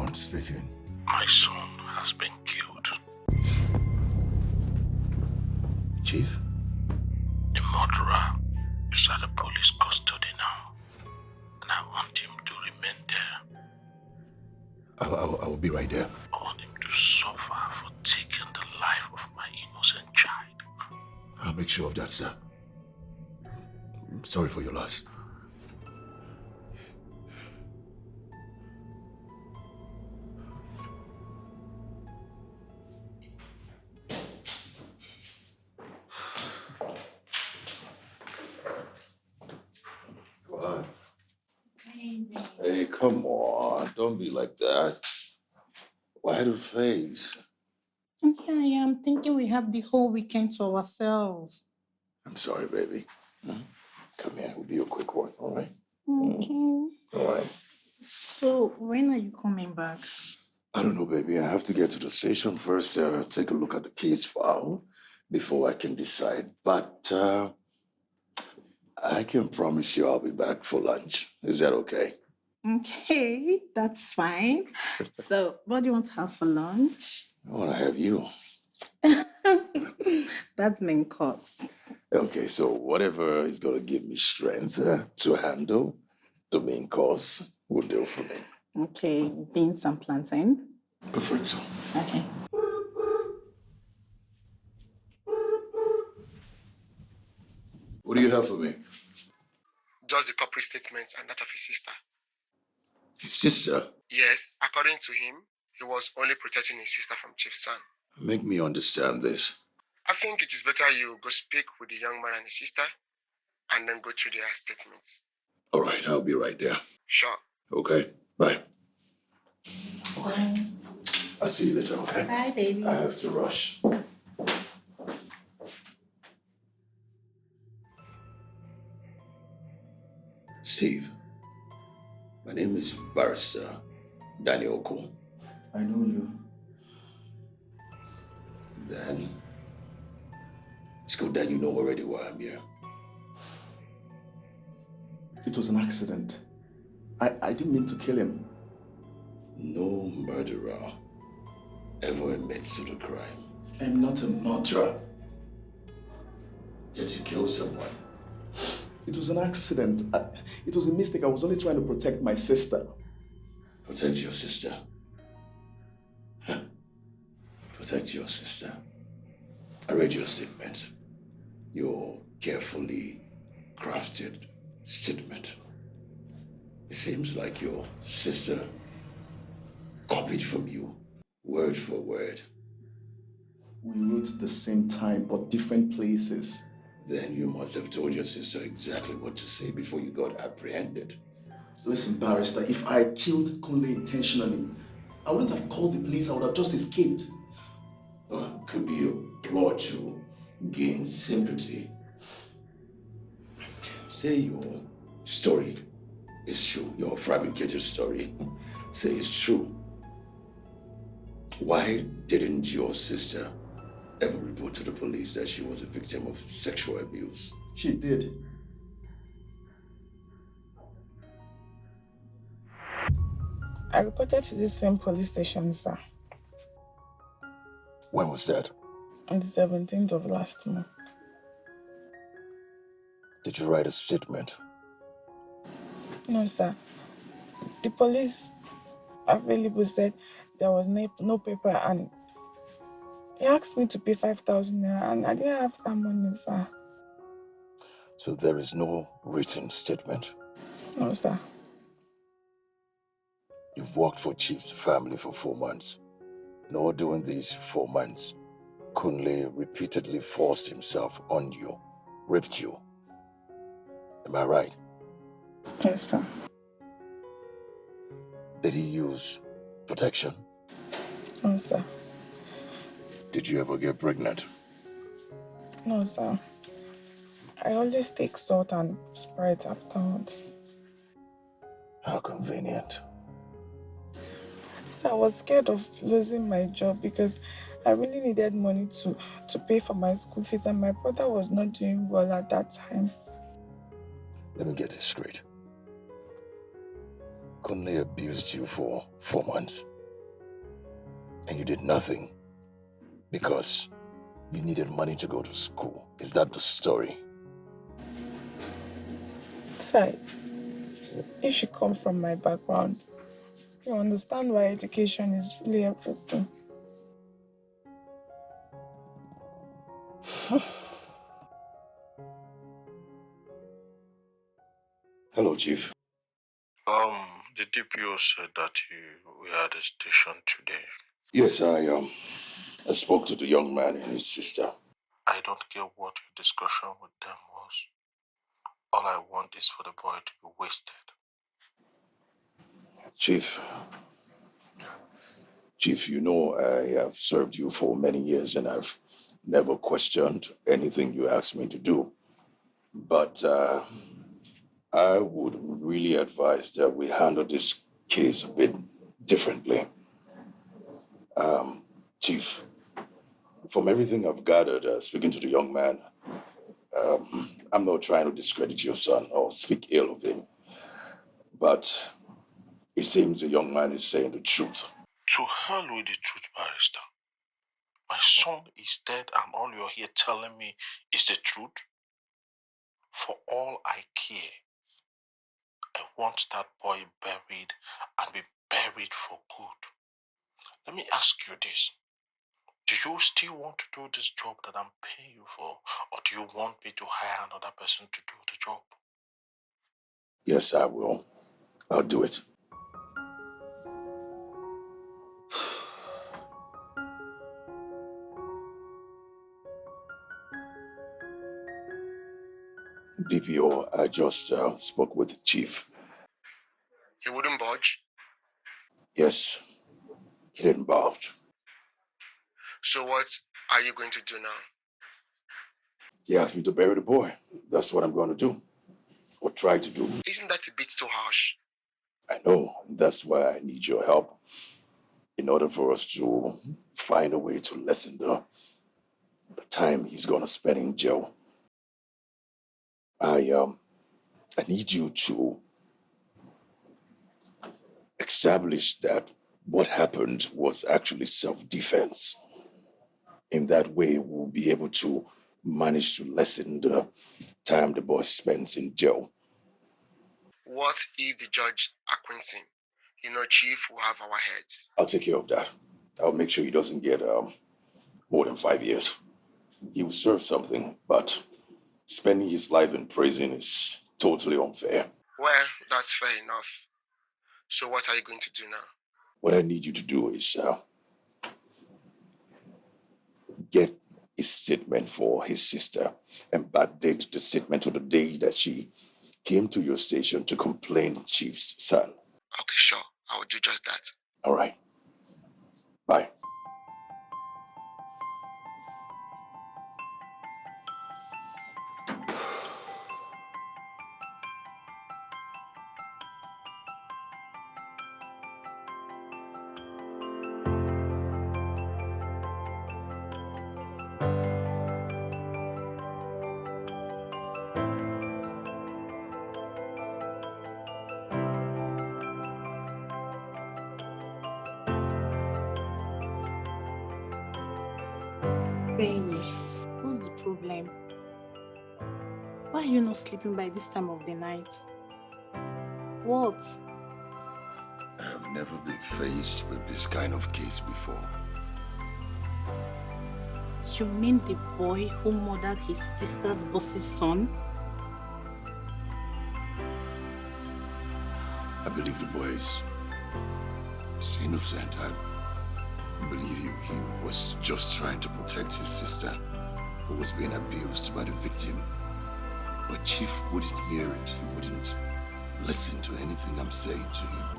John speaking. My son has been killed. Chief? The murderer is at the police custody now. And I want him to remain there. I will be right there. I want him to suffer for taking the life of my innocent child. I'll make sure of that, sir. I'm sorry for your loss. Hey, come on. Don't be like that. Why the face? Yeah, I'm thinking we have the whole weekend to ourselves. I'm sorry, baby. Come here. We'll do a quick one, all right? Okay. All right. So, when are you coming back? I don't know, baby. I have to get to the station first, take a look at the case file before I can decide. But I can promise you I'll be back for lunch. Is that okay? Okay, that's fine. So, what do you want to have for lunch? I want to have you. That's main course. Okay, so whatever is going to give me strength to handle the main course will do for me. Okay, beans and plantain. Perfect. Okay. What do you have for me? Just the corporate statement and that of his sister. His sister? Yes, according to him, he was only protecting his sister from Chief's son. Make me understand this. I think it is better you go speak with the young man and his sister and then go through their statements. All right, I'll be right there. Sure. Okay, bye. Bye. I'll see you later, okay? Bye, baby. I have to rush. Steve, my name is Barrister Daniel Oko. I know you. Then, it's good that you know already why I'm here. It was an accident. I didn't mean to kill him. No murderer ever admits to the crime. I'm not a murderer. Yet you killed someone. It was an accident. It was a mistake. I was only trying to protect my sister. Protect your sister? Huh. Protect your sister. I read your statement. Your carefully crafted statement. It seems like your sister copied from you, word for word. We wrote at the same time, but different places. Then you must have told your sister exactly what to say before you got apprehended. Listen, Barrister, if I killed Kunle intentionally, I wouldn't have called the police. I would have just escaped. Well, it could be a plot to gain sympathy. Say your story is true. Your fabricated story. Say it's true. Why didn't your sister ever report to the police that she was a victim of sexual abuse? She did. I reported to the same police station, sir. When was that? On the 17th of last month. Did you write a statement? No, sir. The police available said there was no paper, and he asked me to pay 5,000 naira, and I didn't have that money, sir. So there is no written statement? No, sir. You've worked for Chief's family for 4 months. And all during these 4 months, Kunle repeatedly forced himself on you, raped you. Am I right? Yes, sir. Did he use protection? No, sir. Did you ever get pregnant? No, sir. I always take salt and Sprite afterwards. How convenient. So I was scared of losing my job because I really needed money to pay for my school fees, and my brother was not doing well at that time. Let me get this straight. Kunle abused you for 4 months. And you did nothing because you needed money to go to school. Is that the story? Sir, if you come from my background, you understand why education is really everything. Hello, Chief. The DPO said that you were at the station today. Yes, I spoke to the young man and his sister. I don't care what your discussion with them was. All I want is for the boy to be wasted. Chief, you know I have served you for many years and I've never questioned anything you asked me to do. But I would really advise that we handle this case a bit differently. Chief, from everything I've gathered, speaking to the young man, I'm not trying to discredit your son or speak ill of him, but it seems the young man is saying the truth. To hell with the truth, barrister. My son is dead and all you're here telling me is the truth? For all I care, I want that boy buried and be buried for good. Let me ask you this. Do you still want to do this job that I'm paying you for? Or do you want me to hire another person to do the job? Yes, I will. I'll do it. DPO, I just spoke with the chief. He wouldn't budge. Yes, he didn't budge. So what are you going to do now? He asked me to bury the boy. That's what I'm going to do. Or try to do. Isn't that a bit too harsh? I know. That's why I need your help. In order for us to find a way to lessen the time he's going to spend in jail. I need you to establish that what happened was actually self-defense. In that way, we'll be able to manage to lessen the time the boy spends in jail. What if the judge acquits him? Chief will have our heads. I'll take care of that. I'll make sure he doesn't get more than 5 years. He will serve something, but spending his life in prison is totally unfair. Well, that's fair enough. So what are you going to do now? What I need you to do is get a statement for his sister and backdate the statement to the day that she came to your station to complain Chief's son. Okay, sure. I will do just that. All right. Bye. Baby, what's the problem? Why are you not sleeping by this time of the night? What? I have never been faced with this kind of case before. You mean the boy who murdered his sister's boss's son? I believe the boy is innocent. I believe he was just trying to protect his sister who was being abused by the victim. But Chief wouldn't hear it. He wouldn't listen to anything I'm saying to him.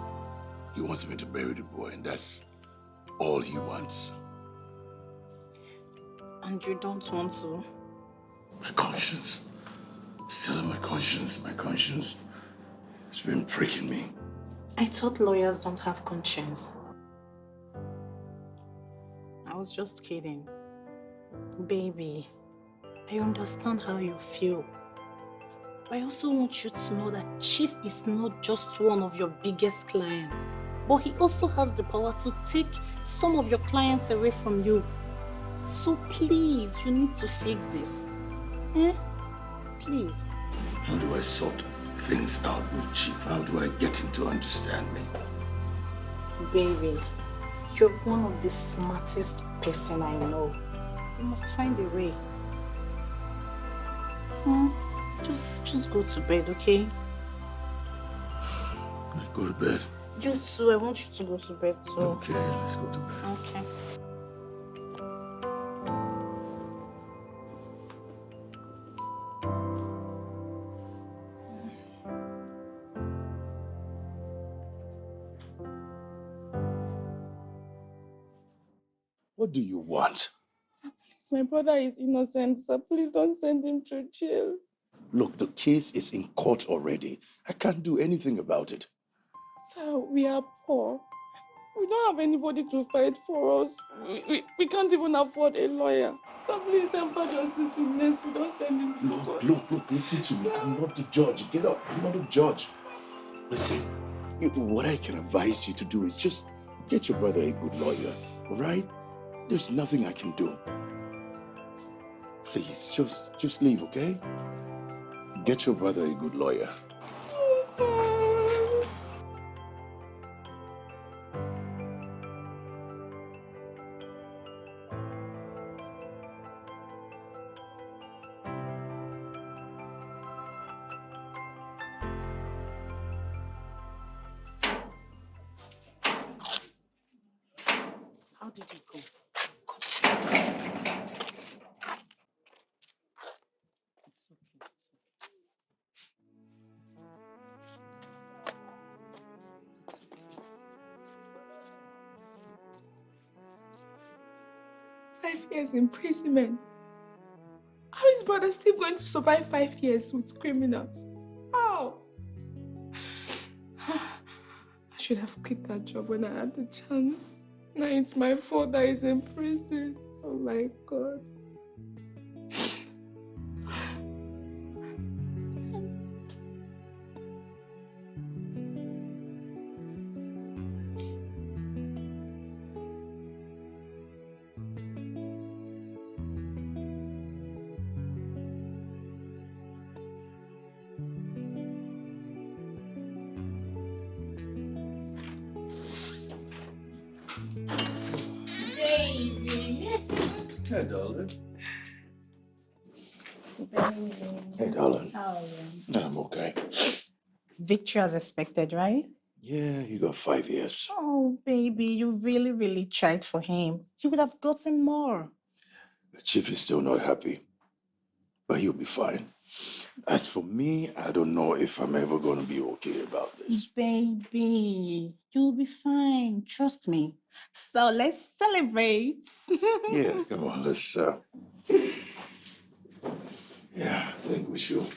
He wants me to bury the boy, and that's all he wants. And you don't want to? My conscience. Still my conscience. My conscience has been pricking me. I thought lawyers don't have conscience. I was just kidding. Baby, I understand how you feel. But I also want you to know that Chief is not just one of your biggest clients, but he also has the power to take some of your clients away from you. So please, you need to fix this. Eh? Please. How do I sort things out with Chief? How do I get him to understand me? Baby, you're one of the smartest person I know. You must find a way. Just go to bed, okay? Let's go to bed. You too. I want you to go to bed too. Okay, let's go to bed. Okay. What do you want? Sir, please, my brother is innocent. Sir, please don't send him to jail. Look, the case is in court already. I can't do anything about it. Sir, we are poor. We don't have anybody to fight for us. We can't even afford a lawyer. So please temper justice with mercy. Don't send him to court. Look, listen to me. I'm not the judge. Get up. I'm not a judge. Listen, what I can advise you to do is just get your brother a good lawyer, all right? There's nothing I can do. Please, just leave, okay? Get your brother a good lawyer. How did it go? 5 years imprisonment. How is brother still going to survive 5 years with criminals? How? I should have quit that job when I had the chance. Now it's my fault that he's in prison. Oh my God. Hey, darling. Hey, darling. How are you? I'm okay. Victory as expected, right? Yeah, you got 5 years. Oh, baby, you really, really tried for him. You would have gotten more. The chief is still not happy, but he'll be fine. As for me, I don't know if I'm ever going to be okay about this. Baby, you'll be fine. Trust me. So let's celebrate. Yeah, come on, let's, yeah, I think we should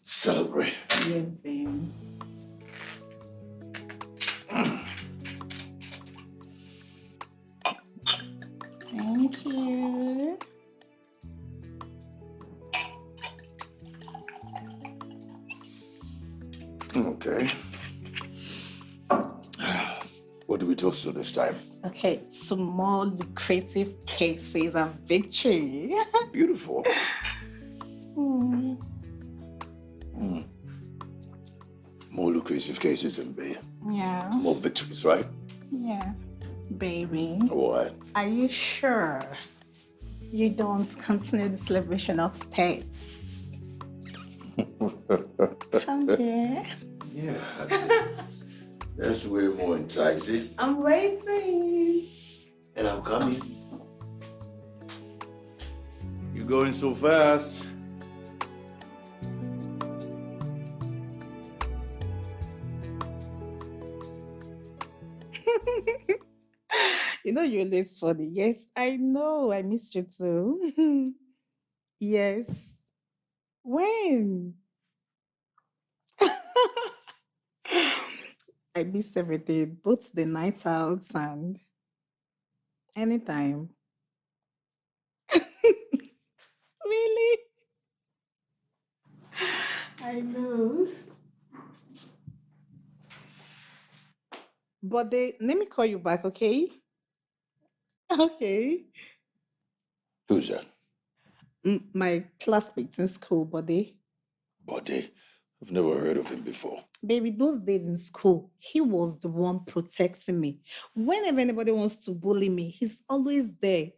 celebrate. Yes, baby. Thank you. Okay. What do we toast to this time? Okay, small lucrative cases of victory. Beautiful. Mm. More lucrative cases in bay. Yeah. More victories, right? Yeah. Baby. What? Are you sure you don't continue the celebration upstairs? Come here. Yeah. That's way more enticing. I'm waiting. And I'm coming. You're going so fast. You know you're late funny. Yes, I know. I missed you too. Yes. When? I miss everything, both the night outs and anytime. Really? I know. But let me call you back, okay? Okay. Who's that? My classmates in school, Bode. Bode. I've never heard of him before. Baby, those days in school, he was the one protecting me. Whenever anybody wants to bully me, he's always there.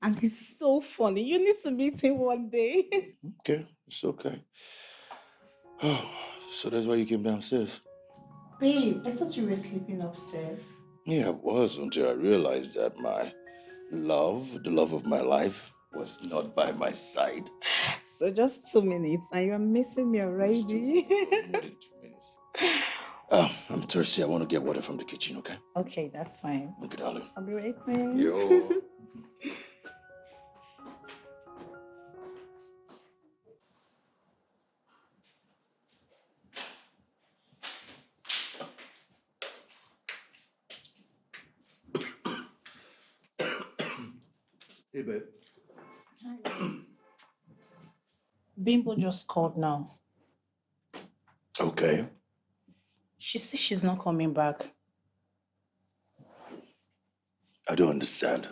And he's so funny. You need to meet him one day. Okay, it's okay. Oh, so that's why you came downstairs? Babe, I thought you were sleeping upstairs. Yeah, I was until I realized that my love, the love of my life, was not by my side. So just 2 minutes and you're missing me already. More than 2 minutes. I'm thirsty. I want to get water from the kitchen, okay? Okay, that's fine. Okay, darling. I'll be waiting. Yo. Hey, babe. Bimbo just called now. Okay. She says she's not coming back. I don't understand.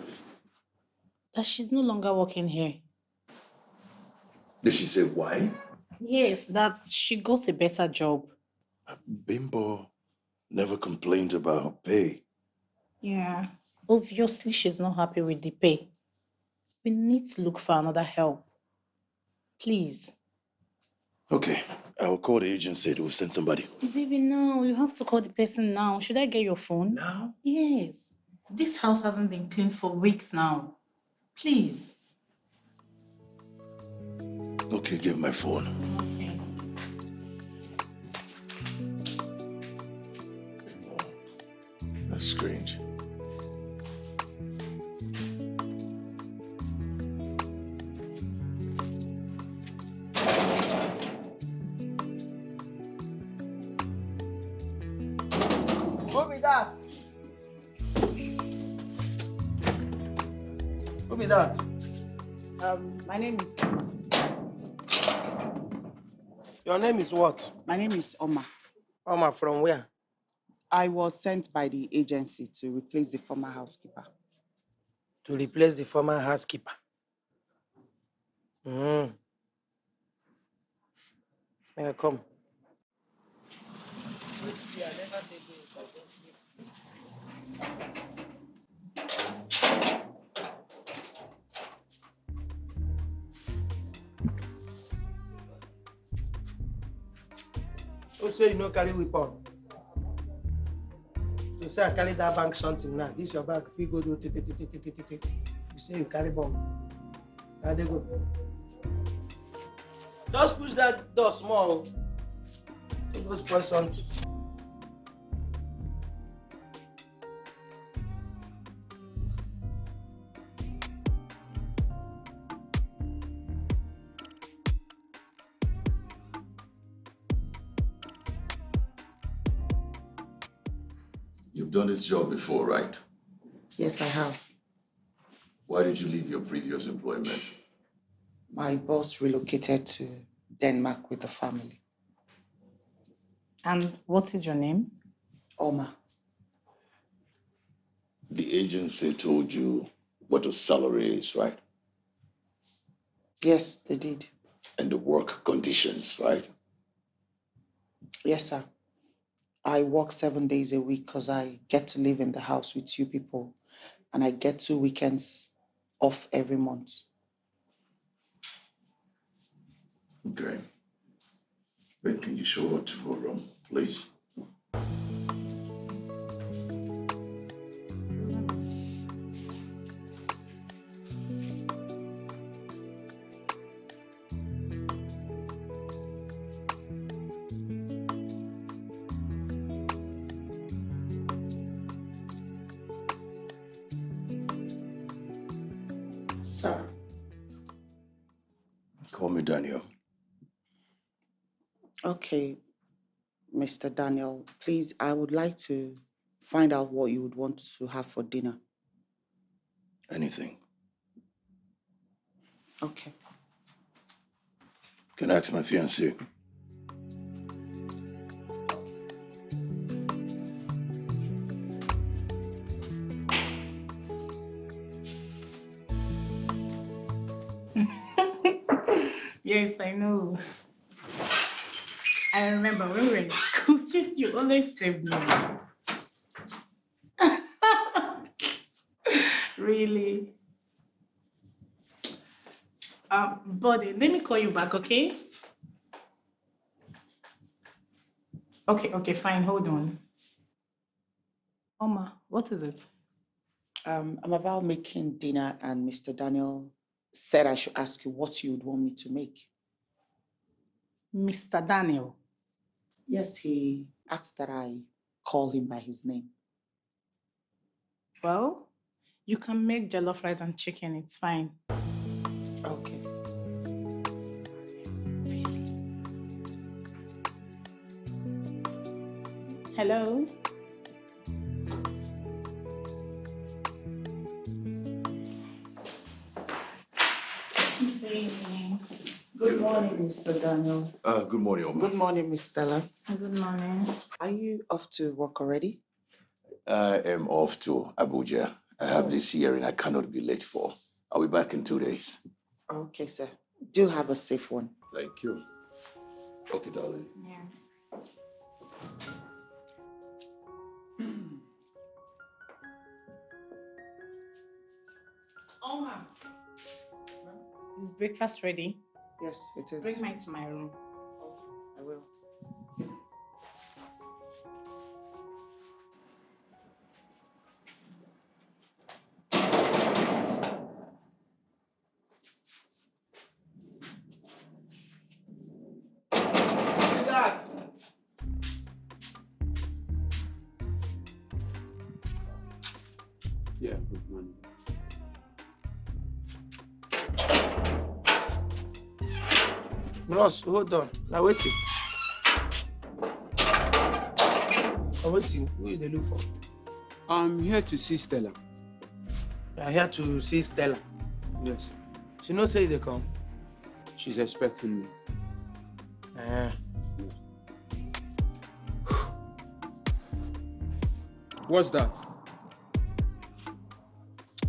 That she's no longer working here. Did she say why? Yes, that she got a better job. Bimbo never complained about her pay. Yeah. Obviously, she's not happy with the pay. We need to look for another help. Please. Okay, I'll call the agency to send somebody. Baby, no, you have to call the person now. Should I get your phone? Now? Yes. This house hasn't been cleaned for weeks now. Please. Okay, give my phone. Okay. That's strange. Who be that? Who be that? My name is Your name is what? Oma. Oma, from where? I was sent by the agency to replace the former housekeeper. To replace the former housekeeper. May I come? Who say you no carry weapon? You say I carry that bank something now. This your bank. If you go do you say you carry bomb. How they go? Just push that door small. Don't go spoil something. You've done this job before, right? Yes, I have. Why did you leave your previous employment? My boss relocated to Denmark with the family. And what is your name? Oma. The agency told you what the salary is, right? Yes, they did. And the work conditions, right? Yes, sir. I work 7 days a week because I get to live in the house with you people. And I get 2 weekends off every month. Okay. Then can you show her to her room, please? Sir. Call me Daniel. Okay, Mr. Daniel, please, I would like to find out what you would want to have for dinner. Anything. Okay. Can I ask my fiancée? Yes, I know. I remember when we were in school, you always saved me. Really? Buddy, let me call you back, okay? Okay, fine, hold on. Oma, what is it? I'm about making dinner, and Mr. Daniel said I should ask you what you would want me to make. Mr. Daniel? Yes, he asked that I call him by his name. Well, you can make jollof rice and chicken, it's fine. Okay. Hello? Good morning, Mr. Daniel. Good morning, Oma. Good morning, Miss Stella. Good morning. Are you off to work already? I am off to Abuja. I have this hearing I cannot be late for. I'll be back in 2 days. Okay, sir. Do have a safe one. Thank you. Okay, darling. Yeah. Oma, is breakfast ready? Yes, it is. Bring mine to my room. I will. Relax. Yeah, good morning. Bros, hold on. Now waiting. I'm waiting. Who you dey look for? I'm here to see Stella. I'm here to see Stella. Yes. She no say they come. She's expecting me. What's that?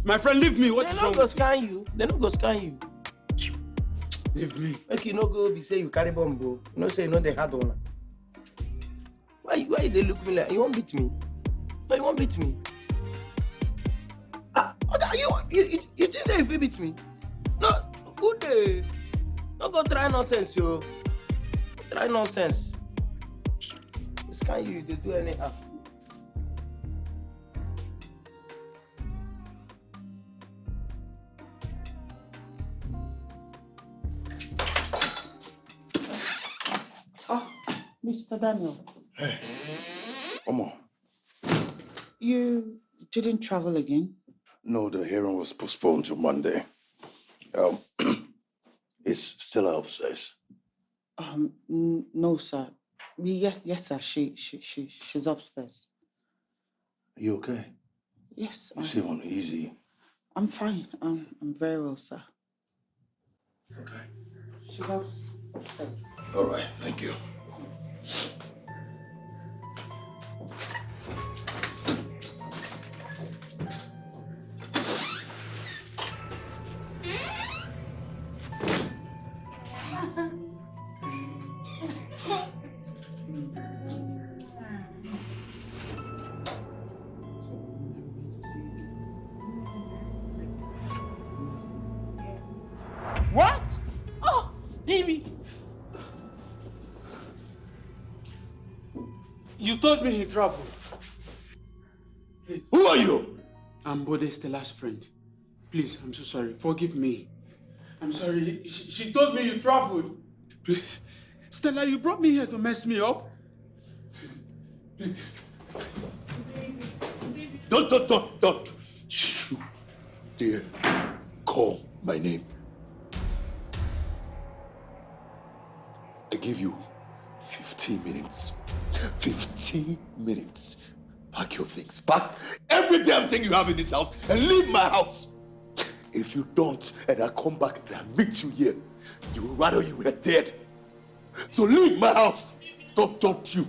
My friend, leave me. What's They wrong? no go scan you. They no go scan you. Leave me. Make you no go be say you carry bomb, bro. You know say you know they hard on. Why they look me like you won't beat me? No, you won't beat me. You think say you fit beat me? No, who dey? No go try nonsense, yo. Try nonsense. Scan you, they do anyhow. Oh, Mr. Daniel. Hey. Oma. You didn't travel again? No, the hearing was postponed to Monday. Is Stella upstairs? No, sir. Yes, sir. She's upstairs. Are you okay? Yes. You seem uneasy. I'm fine. I'm very well, sir. Okay. She's upstairs. All right, thank you. What? Oh, baby. You told me he traveled. Please. Who are you? I'm Bode Stella's friend. Please, I'm so sorry. Forgive me. I'm sorry. She told me you traveled. Please. Stella, you brought me here to mess me up? Please. Don't. You dare call my name. I give you 15 minutes. 15 minutes. Pack your things. Pack every damn thing you have in this house and leave my house. If you don't, and I come back and I meet you here, you would rather you were dead. So leave my house. Don't you.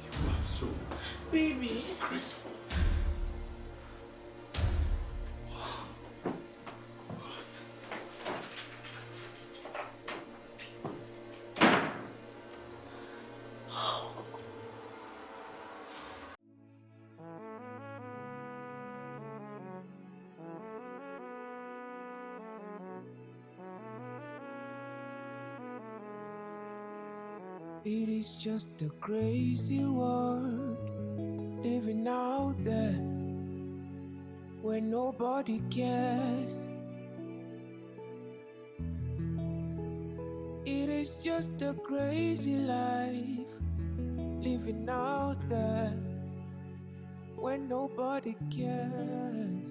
You are so Baby. disgraceful. It is just a crazy world, living out there where nobody cares. It is just a crazy life, living out there where nobody cares.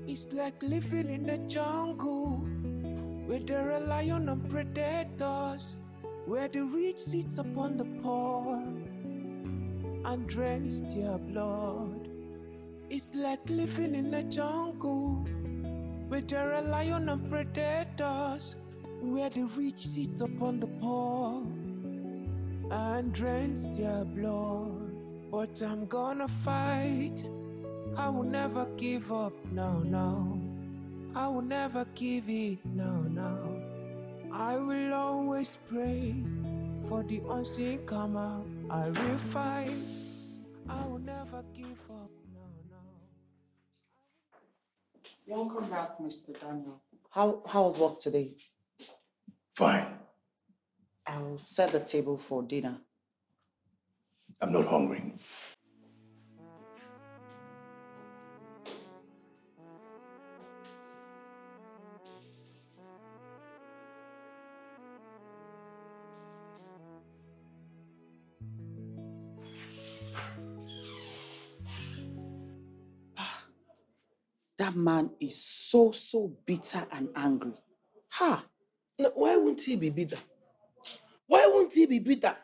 It's like living in the jungle where there are lions and predators, where the rich sits upon the poor and drains their blood. It's like living in a jungle where there are lions and predators, where the rich sit upon the poor and drains their blood. But I'm gonna fight. I will never give up, no. I will never give it, no. I will always pray for the unseen come out. I will fight. I will never give up, no. Welcome back, Mr. Daniel. How was work today? Fine. I'll set the table for dinner. I'm not hungry. That man is so bitter and angry. Ha! No, why won't he be bitter? Why won't he be bitter?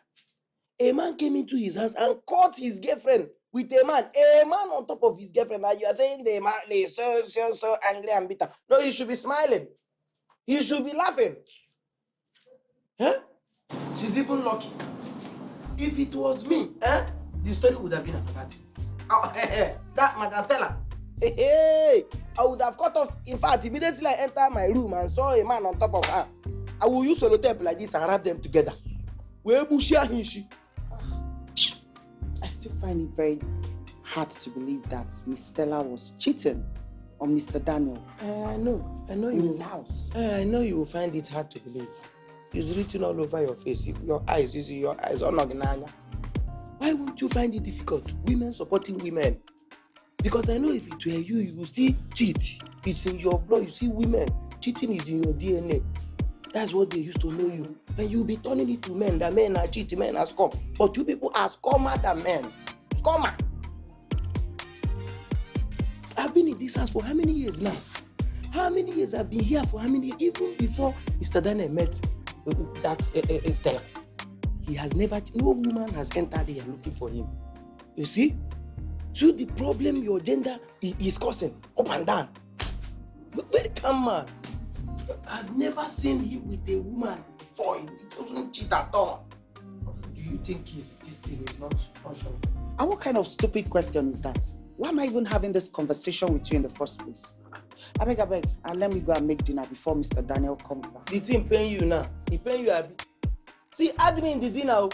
A man came into his house and caught his girlfriend with a man on top of his girlfriend. And you are saying the man is so angry and bitter. No, he should be smiling. He should be laughing. Huh? She's even lucky. If it was me, the story would have been about it. That Madam Stella. Hey, I would have cut off. In fact, immediately I entered my room and saw a man on top of her, I will use sellotape like this and wrap them together. Where Bushia Hinshi? I still find it very hard to believe that Miss Stella was cheating on Mr. Daniel. I know in his house. I know you will find it hard to believe. It's written all over your face. Your eyes, you see your eyes. Why won't you find it difficult? Women supporting women. Because I know if it were you, you will still cheat. It's in your blood. You see, women, cheating is in your DNA. That's what they used to know you. And you'll be turning it to men, that men are cheating, men are scum. But you people are scummer than men. Scummer. I've been in this house for how many years now? How many years I've been here for how many years? Even before Mr. Daniel met that Stella. He has never, no woman has entered here looking for him. You see? So the problem your gender is causing, up and down. But very calm man. I've never seen him with a woman before. He doesn't cheat at all. Do you think this thing is not functional? And what kind of stupid question is that? Why am I even having this conversation with you in the first place? I beg, and let me go and make dinner before Mr. Daniel comes back. The thing paying you now. He paying you, Abby. See, add me in the dinner.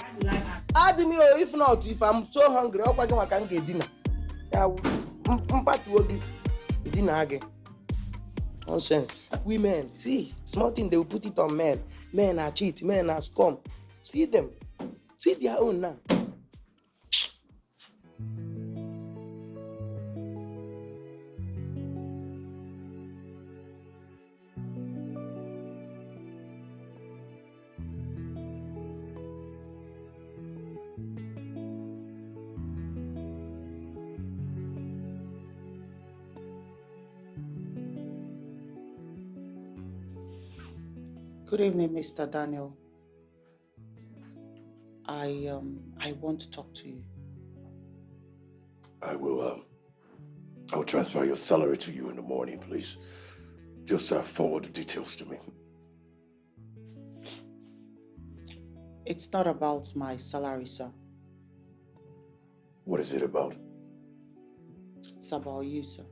Add me, or if not, if I'm so hungry, I can't get dinner. Dinner again. Nonsense. Women, see, small thing they will put it on men. Men are cheat, men are scum. See them. See their own now. Good evening, Mr. Daniel. I want to talk to you. I will transfer your salary to you in the morning, please. Just forward the details to me. It's not about my salary, sir. What is it about? It's about you, sir.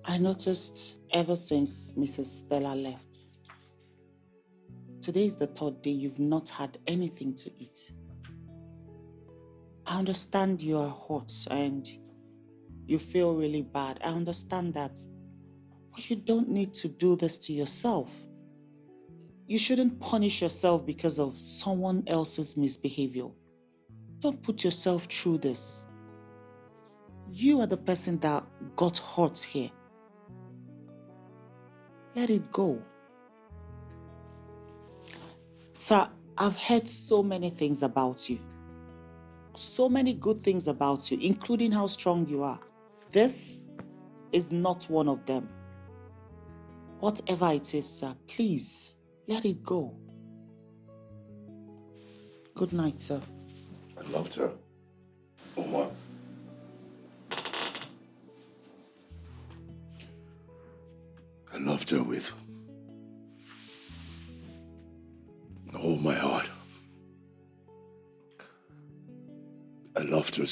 I noticed ever since Mrs. Stella left, today is the third day you've not had anything to eat. I understand you are hot and you feel really bad. I understand that. But you don't need to do this to yourself. You shouldn't punish yourself because of someone else's misbehavior. Don't put yourself through this. You are the person that got hurt here. Let it go. Sir, I've heard so many things about you. So many good things about you, including how strong you are. This is not one of them. Whatever it is, sir, please, let it go. Good night, sir. I loved her. Omar. I loved her with all my heart. I loved her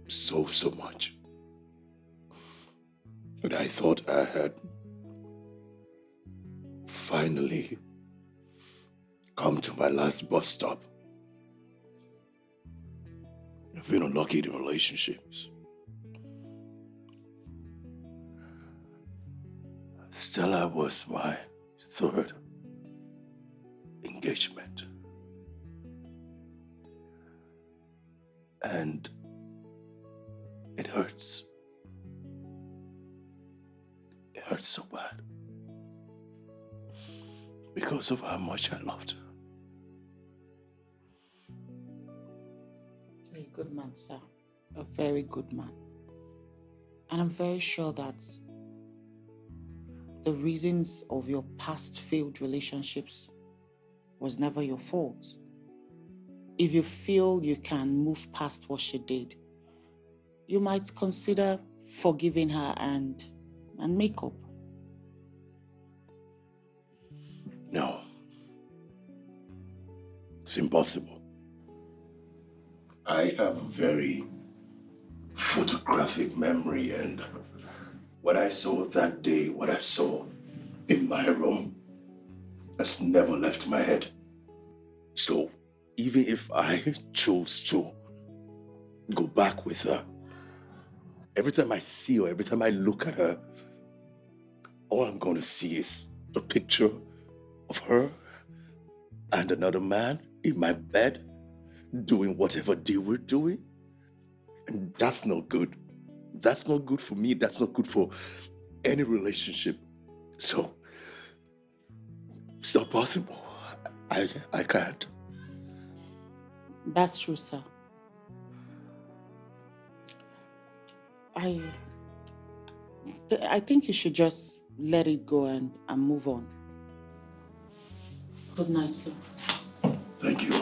so much. And I thought I had finally come to my last bus stop. I've been unlucky in relationships. Stella was my third engagement. And it hurts. It hurts so bad. Because of how much I loved her. You're a good man, sir. A very good man. And I'm very sure that the reasons of your past failed relationships was never your fault. If you feel you can move past what she did, you might consider forgiving her and make up. No. It's impossible. I have a very photographic memory, and what I saw that day, what I saw in my room, has never left my head. So even if I chose to go back with her, every time I see her, every time I look at her, all I'm going to see is a picture of her and another man in my bed doing whatever they were doing. And that's not good. That's not good for me. That's not good for any relationship. So it's not possible. I can't. That's true, sir. I think you should just let it go and move on. Good night, sir. Thank you,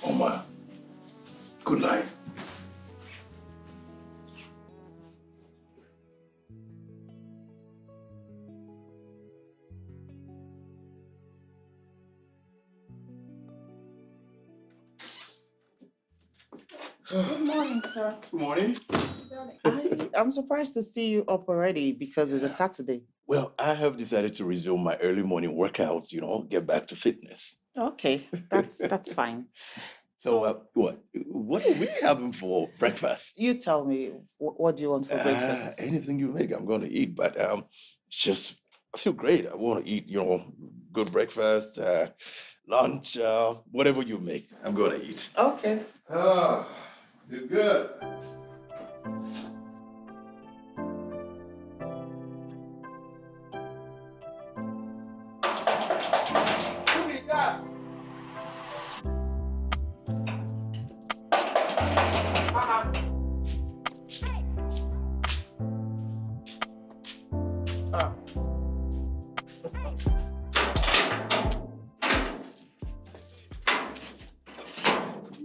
Omar. Good night. Good morning, sir. Good morning. I'm surprised to see you up already because it's a Saturday. Well, I have decided to resume my early morning workouts, get back to fitness. Okay, that's fine. So, what are we having for breakfast? You tell me, what do you want for breakfast? Anything you make, I'm going to eat. But just, I feel great. I want to eat, good breakfast, lunch, whatever you make, I'm going to eat. Okay. You're good.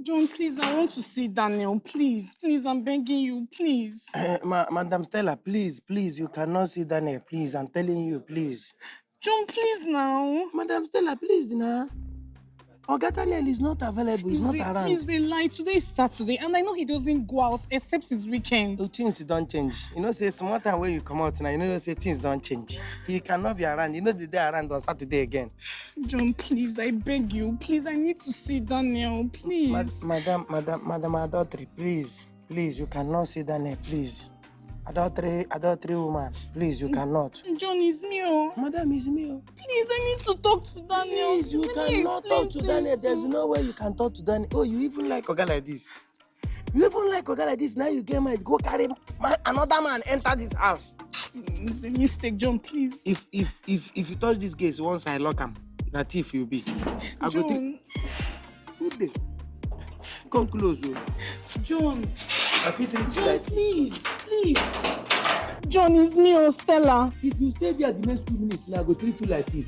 John, please, I want to see Daniel. Please, I'm begging you, please. Madam Stella, please, you cannot see Daniel, please. I'm telling you, please. John, please now. Madam Stella, please now. Oga Daniel is not available. He's not around. He's a lie. Today is Saturday, and I know he doesn't go out except his weekend. So things don't change. Say small time when you come out now, say things don't change. He cannot be around. The day around on Saturday again. John, please, I beg you. Please, I need to see Daniel, please. Madam Adultery, please, you cannot see Daniel, please. Adultery woman. Please, you cannot. John, it's me. Oh. Madam, it's me. Oh. Please, I need to talk to Daniel. Please, you cannot talk to Daniel. There's no way you can talk to Daniel. Oh, you even like Oga like this. You even like Oga like this. Now you get married. Go carry another man enter this house. It's a mistake, John, please. If you touch this case once I lock him, that thief you'll be. I go John. Good day. Come close, oh. John. I feel treat you John, like please. John, it's me or Stella. If you stay there the next 2 minutes, I go treat you like thief.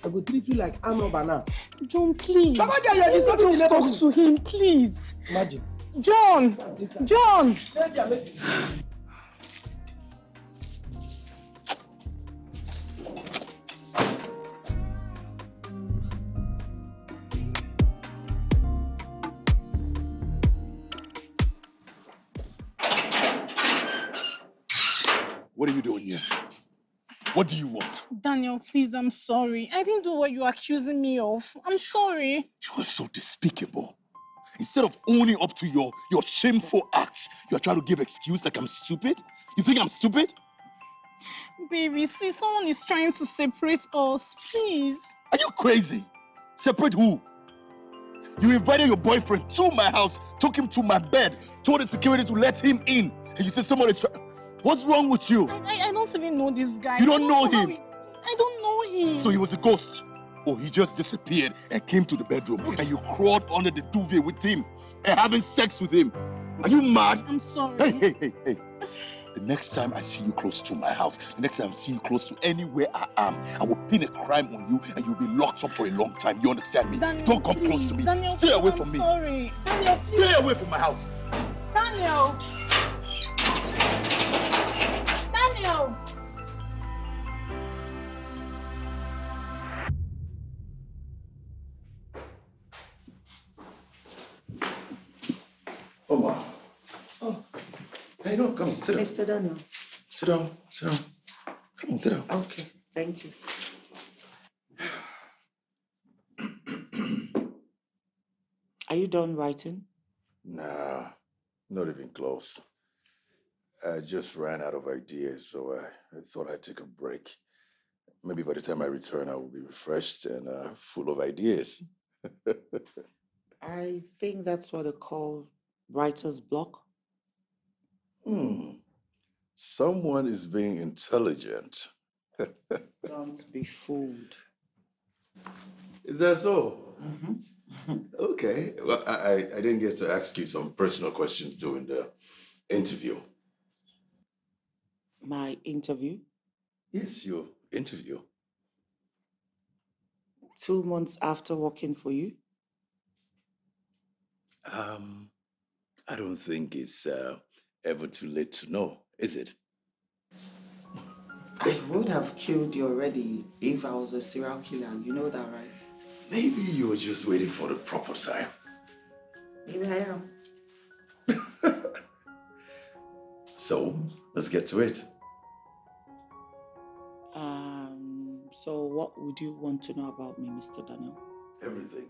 I go treat you like arm robber now. John, please. Come on, you're disturbing the talk to him, please. Imagine. John. What are you doing here? What do you want? Daniel, please, I'm sorry. I didn't do what you're accusing me of. I'm sorry. You are so despicable. Instead of owning up to your shameful acts, you are trying to give excuse like I'm stupid? You think I'm stupid? Baby, see, someone is trying to separate us. Please. Are you crazy? Separate who? You invited your boyfriend to my house, took him to my bed, told the security to let him in, and you said someone is trying... What's wrong with you? I don't even know this guy. You don't know him? I don't know him. So he was a ghost? Or he just disappeared and came to the bedroom and you crawled under the duvet with him and having sex with him? Are you mad? I'm sorry. Hey. The next time I see you close to my house, the next time I see you close to anywhere I am, I will pin a crime on you and you'll be locked up for a long time. You understand me? Daniel, don't come close to me. Daniel, stay away from me. Sorry. Daniel, please. Stay away from my house. Daniel. Oma. Oh. Hey, no, come on, sit down. Mr. Daniel. Sit down. Come on, sit down. Okay, thank you. Are you done writing? Nah, not even close. I just ran out of ideas, so I thought I'd take a break. Maybe by the time I return, I will be refreshed and full of ideas. I think that's what they call writer's block. Someone is being intelligent. Don't be fooled. Is that so? Mm-hmm. Okay. Well, I didn't get to ask you some personal questions during the interview. My interview? Yes, your interview. 2 months after working for you? I don't think it's ever too late to know, is it? I would have killed you already if I was a serial killer. You know that, right? Maybe you were just waiting for the proper time. Maybe I am. So, let's get to it. So what would you want to know about me, Mr. Daniel? Everything.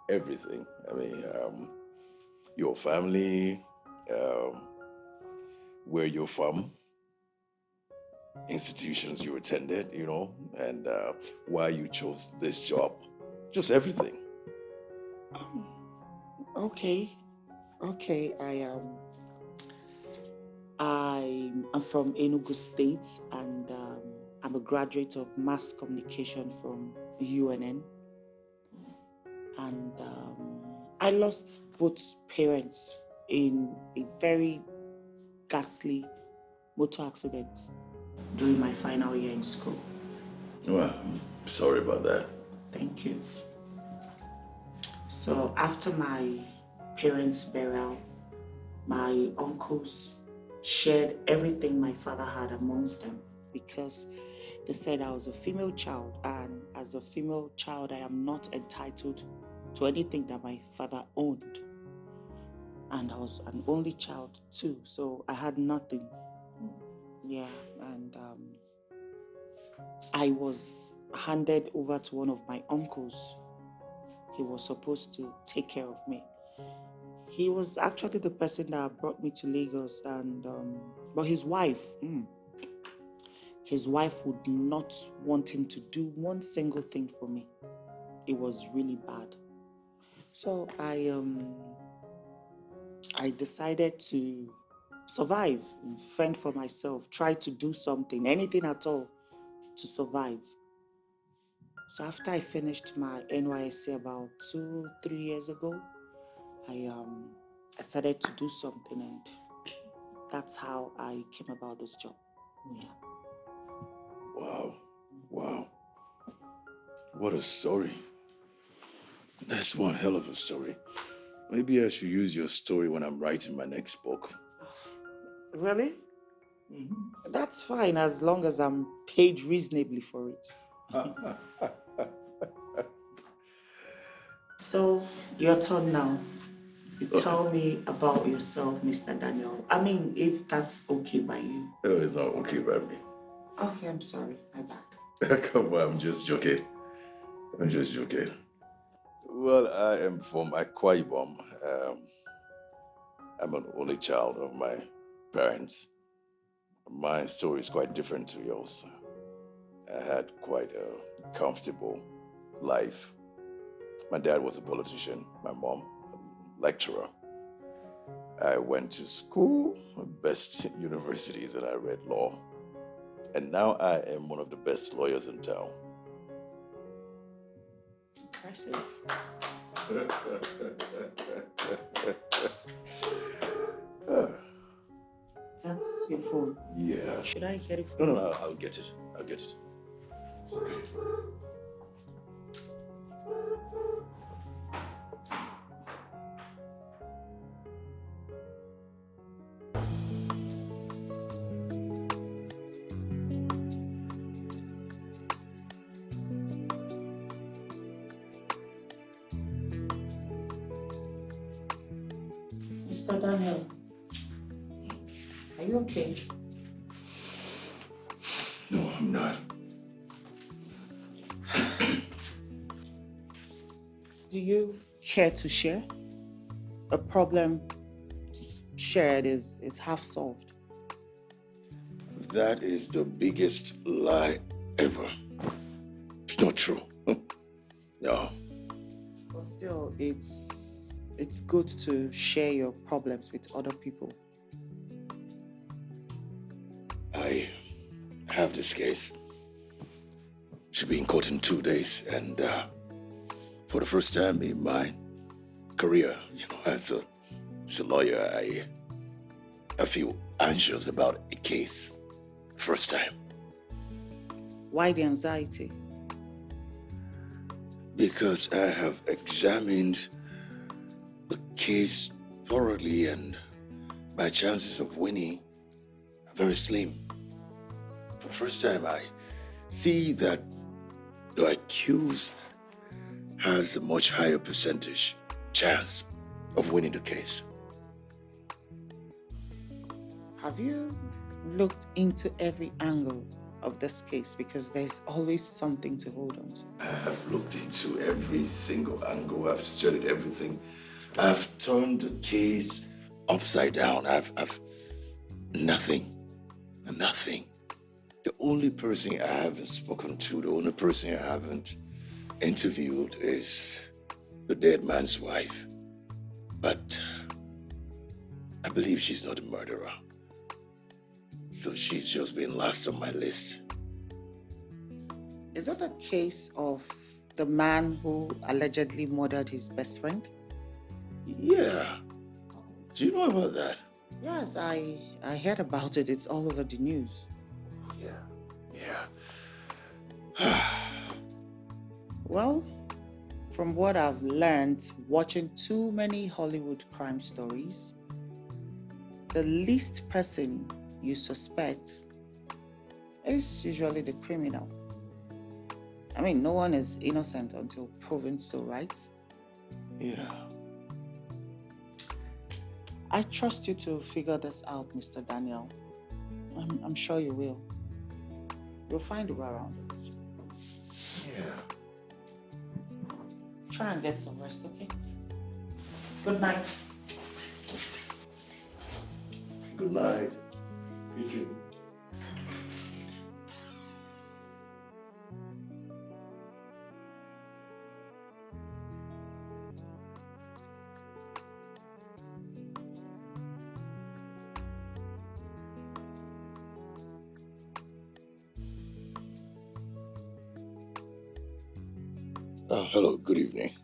Everything. I mean, your family, where you're from, institutions you attended, you know, and why you chose this job. Just everything. Okay. I'm from Enugu State, and I'm a graduate of mass communication from UNN. And I lost both parents in a very ghastly motor accident during my final year in school. Well, I'm sorry about that. Thank you. So after my parents' burial, my uncles shared everything my father had amongst them because they said I was a female child, and as a female child I am not entitled to anything that my father owned. And I was an only child too, so I had nothing. Yeah, and I was handed over to one of my uncles. He was supposed to take care of me. He was actually the person that brought me to Lagos, and but his wife would not want him to do one single thing for me. It was really bad. So I decided to survive, fend for myself, try to do something, anything at all to survive. So after I finished my NYSC about 2-3 years ago, I decided to do something, and that's how I came about this job. Yeah. Wow. Wow. What a story. That's one hell of a story. Maybe I should use your story when I'm writing my next book. Really? That's fine, as long as I'm paid reasonably for it. So, your turn now. You tell me about yourself, Mr. Daniel. I mean, if that's okay by you. Oh, it's not okay by me. Okay, I'm sorry. My bad. Come on, I'm just joking. Well, I am from Akwa Ibom. I'm an only child of my parents. My story is quite different to yours. I had quite a comfortable life. My dad was a politician, my mom, a lecturer. I went to school, best universities, and I read law. And now I am one of the best lawyers in town. Impressive. That's your phone. Yeah. Should I get it for No, you? I'll get it. It's okay. Mr. Daniel, are you okay? No, I'm not. Do you care to share? A problem shared is half solved. That is the biggest lie ever. It's not true. No. But still, it's good to share your problems with other people. I have this case. Should be in court in 2 days, and for the first time in my career, as a lawyer, I feel anxious about a case. First time. Why the anxiety? Because I have examined the case thoroughly, and my chances of winning are very slim. For the first time, I see that the accused has a much higher percentage chance of winning the case. Have you looked into every angle of this case? Because there's always something to hold on to. I have looked into every single angle. I've studied everything. I've turned the case upside down. I've nothing. The only person I haven't spoken to, the only person I haven't interviewed is the dead man's wife. But I believe she's not a murderer. So she's just been last on my list. Is it a case of the man who allegedly murdered his best friend? Yeah. Do you know about that? Yes, I heard about it. It's all over the news. Yeah. Well, from what I've learned watching too many Hollywood crime stories, the least person you suspect is usually the criminal. I mean, no one is innocent until proven so, right? Yeah. I trust you to figure this out, Mr. Daniel. I'm sure you will. You'll find a way around it. Yeah. Try and get some rest, okay? Good night. Good night. Eugene. Hello, good evening.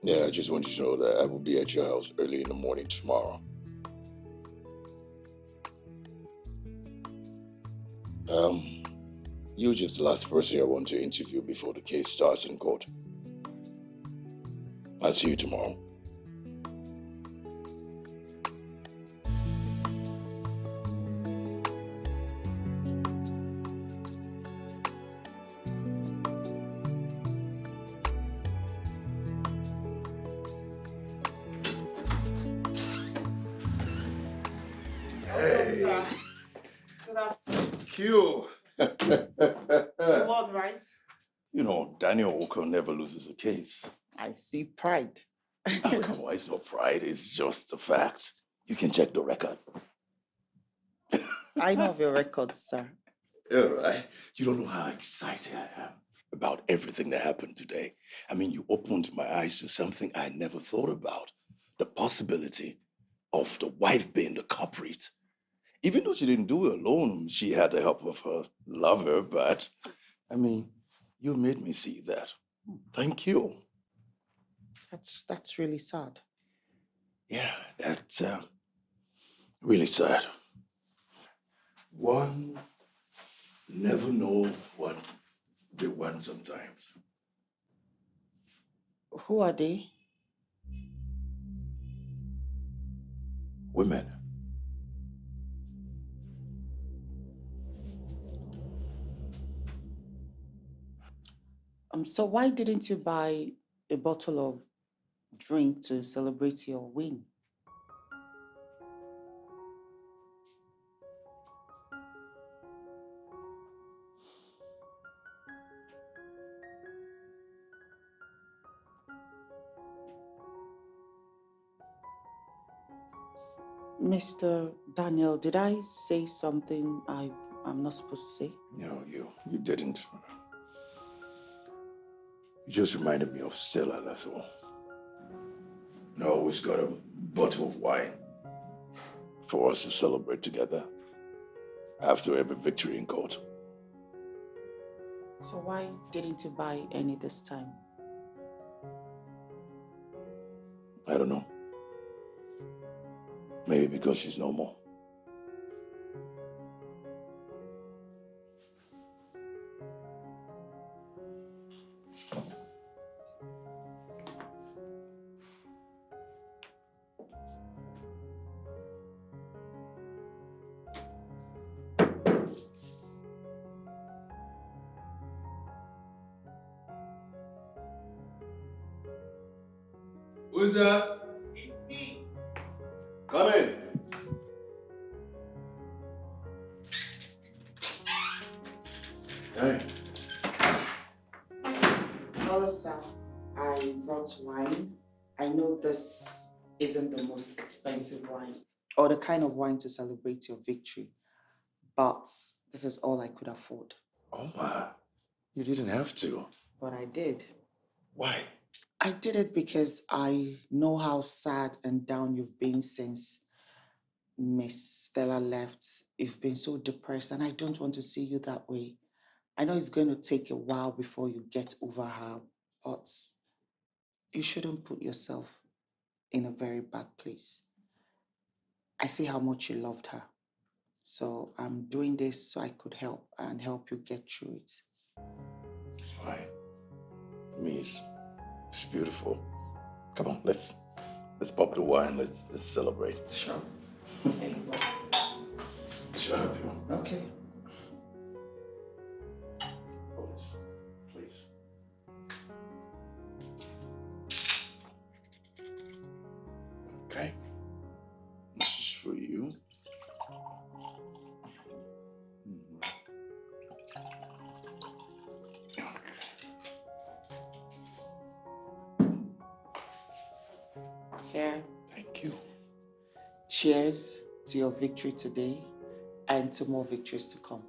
Yeah, I just wanted you to know that I will be at your house early in the morning tomorrow. You're just the last person I want to interview before the case starts in court. I'll see you tomorrow. Hey. Good afternoon. Q. What, right? You know, Daniel Oko never loses a case. I see pride. Oh, come on, it's not pride, it's just a fact. You can check the record. I know of your records, sir. All right. You don't know how excited I am about everything that happened today. I mean, you opened my eyes to something I never thought about. The possibility of the wife being the culprit. Even though she didn't do it alone, she had the help of her lover, but, I mean, you made me see that. Thank you. That's really sad. Yeah, that's really sad. One never know what they want sometimes. Who are they? Women. So why didn't you buy a bottle of drink to celebrate your win? Mr. Daniel, did I say something I'm not supposed to say? No, you didn't. You just reminded me of Stella, that's all. I always got a bottle of wine for us to celebrate together after every victory in court. So why didn't you buy any this time? I don't know. Maybe because she's no more. Who's that? It's me. Come in. Hey. Hello, sir. I brought wine. I know this isn't the most expensive wine or the kind of wine to celebrate your victory, but this is all I could afford. Oh my. You didn't have to. But I did. Why? I did it because I know how sad and down you've been since Miss Stella left. You've been so depressed, and I don't want to see you that way. I know it's going to take a while before you get over her, but you shouldn't put yourself in a very bad place. I see how much you loved her. So I'm doing this so I could help and help you get through it. Fine. It's beautiful. Come on, let's pop the wine. Let's celebrate. Sure. Should I help you? Okay. Please. Okay. This is for you. Here. Thank you. Cheers. to your victory today and to more victories to come.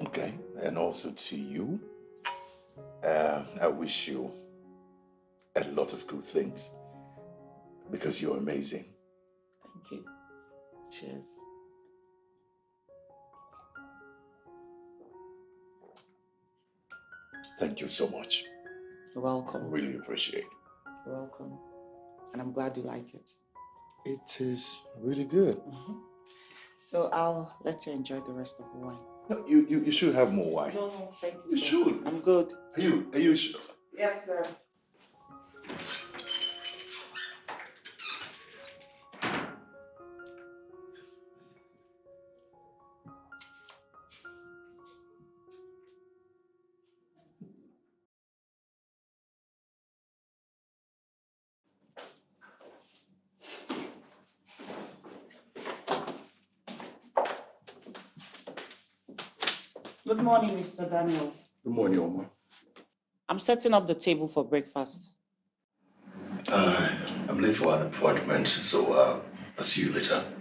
Okay, and also to you. I wish you a lot of good things because you're amazing. Thank you. Cheers. Thank you so much. You're welcome. Really appreciate it. You're welcome. And I'm glad you like it. It is really good. So I'll let you enjoy the rest of the wine. No, you should have more wine. No, thank you. You should. I'm good. Are you sure? Yes, sir. Good morning, Mr. Daniel. Good morning, Oma. I'm setting up the table for breakfast. I'm late for an appointment, so I'll see you later.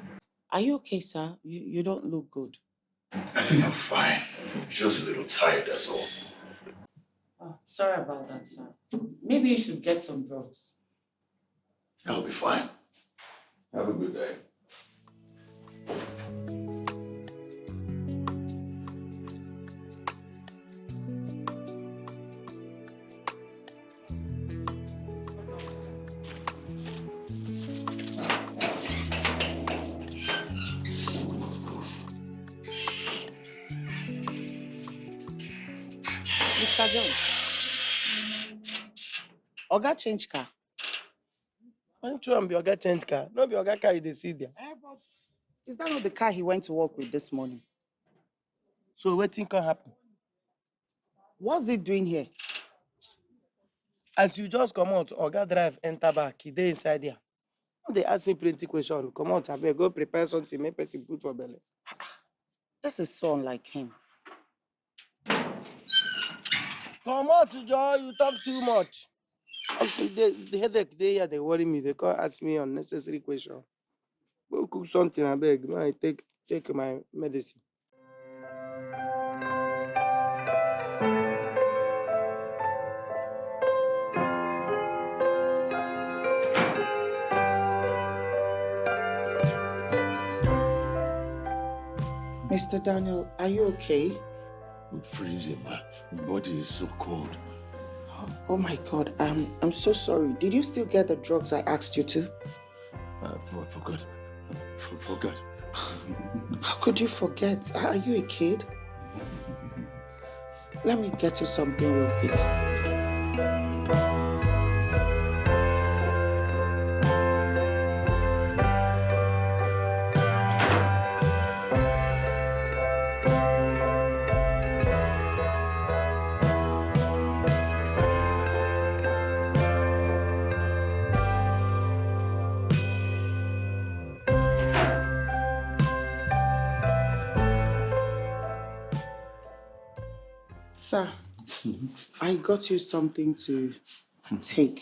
Are you okay, sir? You don't look good. I think I'm fine. Just a little tired, that's all. Oh, sorry about that, sir. Maybe you should get some drugs. I'll be fine. Have a good day. Mr. John. Oga change car. Why don't you be Oga change car? No be Oga car you dey see there. Is that not the car he went to work with this morning? So wetin can happen? What's he doing here? As you just come out, Oga drive enter back, he dey inside there. They ask me plenty questions. Come out, abeg, go prepare something, make person put for belly. This is so unlike him. Come out, Joe, you talk too much. The headache they worry me. They can't ask me unnecessary questions. Go cook something, abeg. May I take my medicine. Mr. Daniel, are you okay? I'm freezing, man. My body is so cold. Oh my God, I'm so sorry. Did you still get the drugs I asked you to? I forgot. Forgot. How could you forget? Are you a kid? Let me get you something real quick. Sir, I got you something to take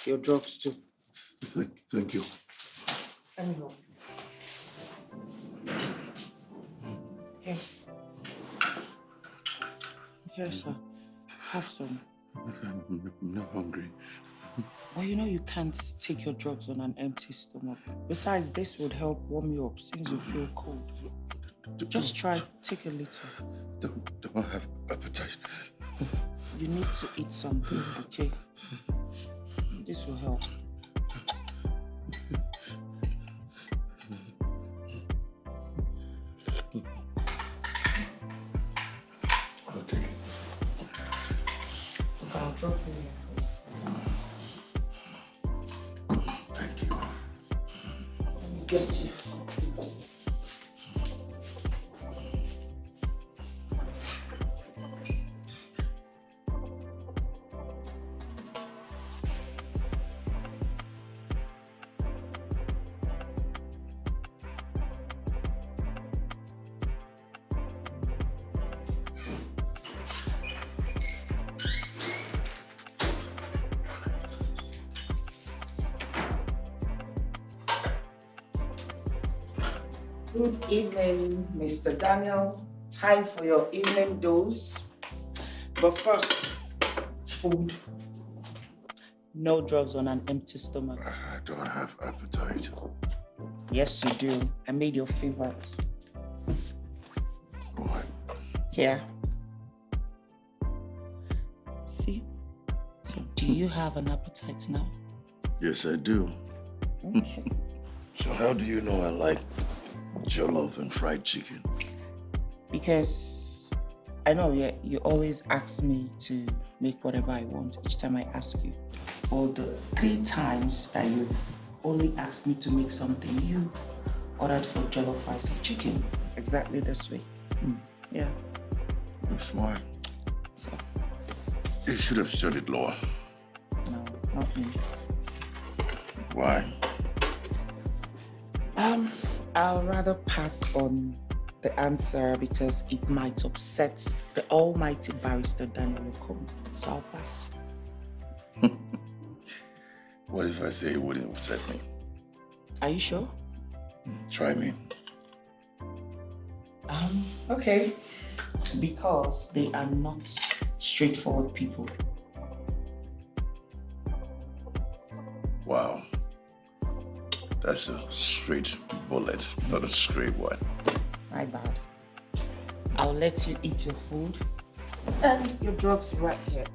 your drugs to. Thank you. Anyhow. Here. Here, sir. Have some. I'm not hungry. Well, you know you can't take your drugs on an empty stomach. Besides, this would help warm you up since you feel cold. Just try, take a little. Don't have appetite. You need to eat something, okay? This will help. I'll take it. I'll drop you here. Thank you. Let me get you. Good evening, Mr. Daniel. Time for your evening dose. But first, food. No drugs on an empty stomach. I don't have appetite. Yes, you do. I made your favorite. What? Here. See? So, do you have an appetite now? Yes, I do. Okay. So how do you know I like jollof and fried chicken? Because I know you always ask me to make whatever I want each time I ask you. Or the 3 times that you've only asked me to make something, you ordered for jollof rice and chicken. Exactly this way. Yeah. You're smart. So, You should have studied law. no, not me. Why? I'll rather pass on the answer because it might upset the almighty barrister Daniel Okon. So I'll pass. What if I say it wouldn't upset me? Are you sure? Try me. Okay. Because they are not straightforward people. Wow. That's a straight bullet, not a straight one. My bad. I'll let you eat your food and your drugs right here.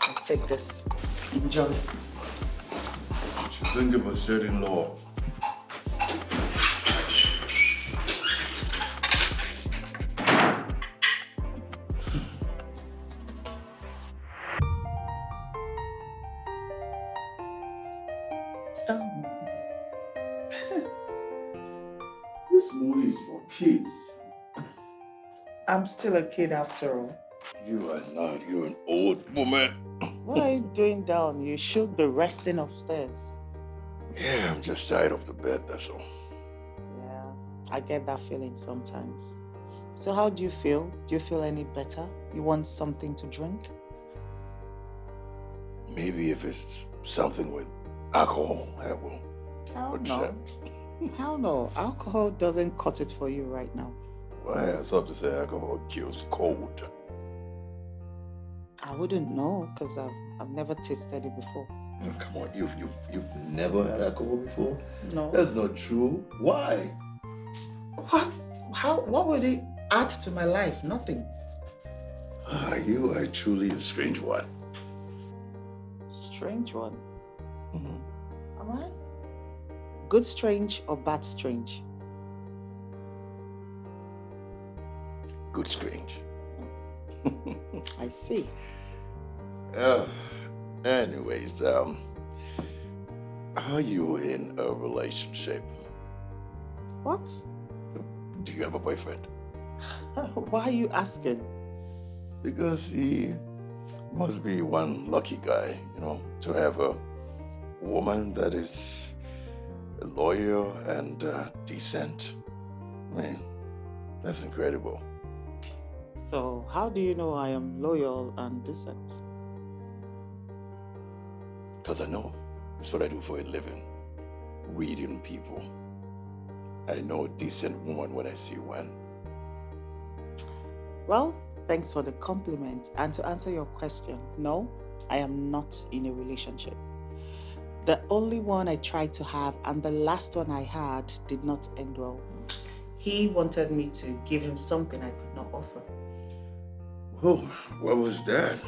I'll take this. Enjoy. You should think about studying law. This movie is for kids. I'm still a kid after all. You are not. You're an old woman. What are you doing down? You should be resting upstairs. Yeah, I'm just tired of the bed, that's all. Yeah, I get that feeling sometimes. So how do you feel? Do you feel any better? You want something to drink? Maybe if it's something with alcohol, I will Hell accept. no. Hell no. Alcohol doesn't cut it for you right now. Why? I thought to say alcohol kills cold. I wouldn't know because I've never tasted it before. Oh, come on, you've never had alcohol before? No. That's not true. Why? What would it add to my life? Nothing. You are truly a strange one. Strange one. Mm-hmm. Am I? Good strange or bad strange? Good strange. I see. Anyways, are you in a relationship? What? Do you have a boyfriend? Why are you asking? Because he must be one lucky guy, to have a woman that is loyal and decent. I mean, that's incredible. So, how do you know I am loyal and decent? Because I know. It's what I do for a living. Reading people. I know a decent woman when I see one. Well, thanks for the compliment. And to answer your question, no, I am not in a relationship. The only one I tried to have and the last one I had did not end well. He wanted me to give him something I could not offer. Oh, what was that?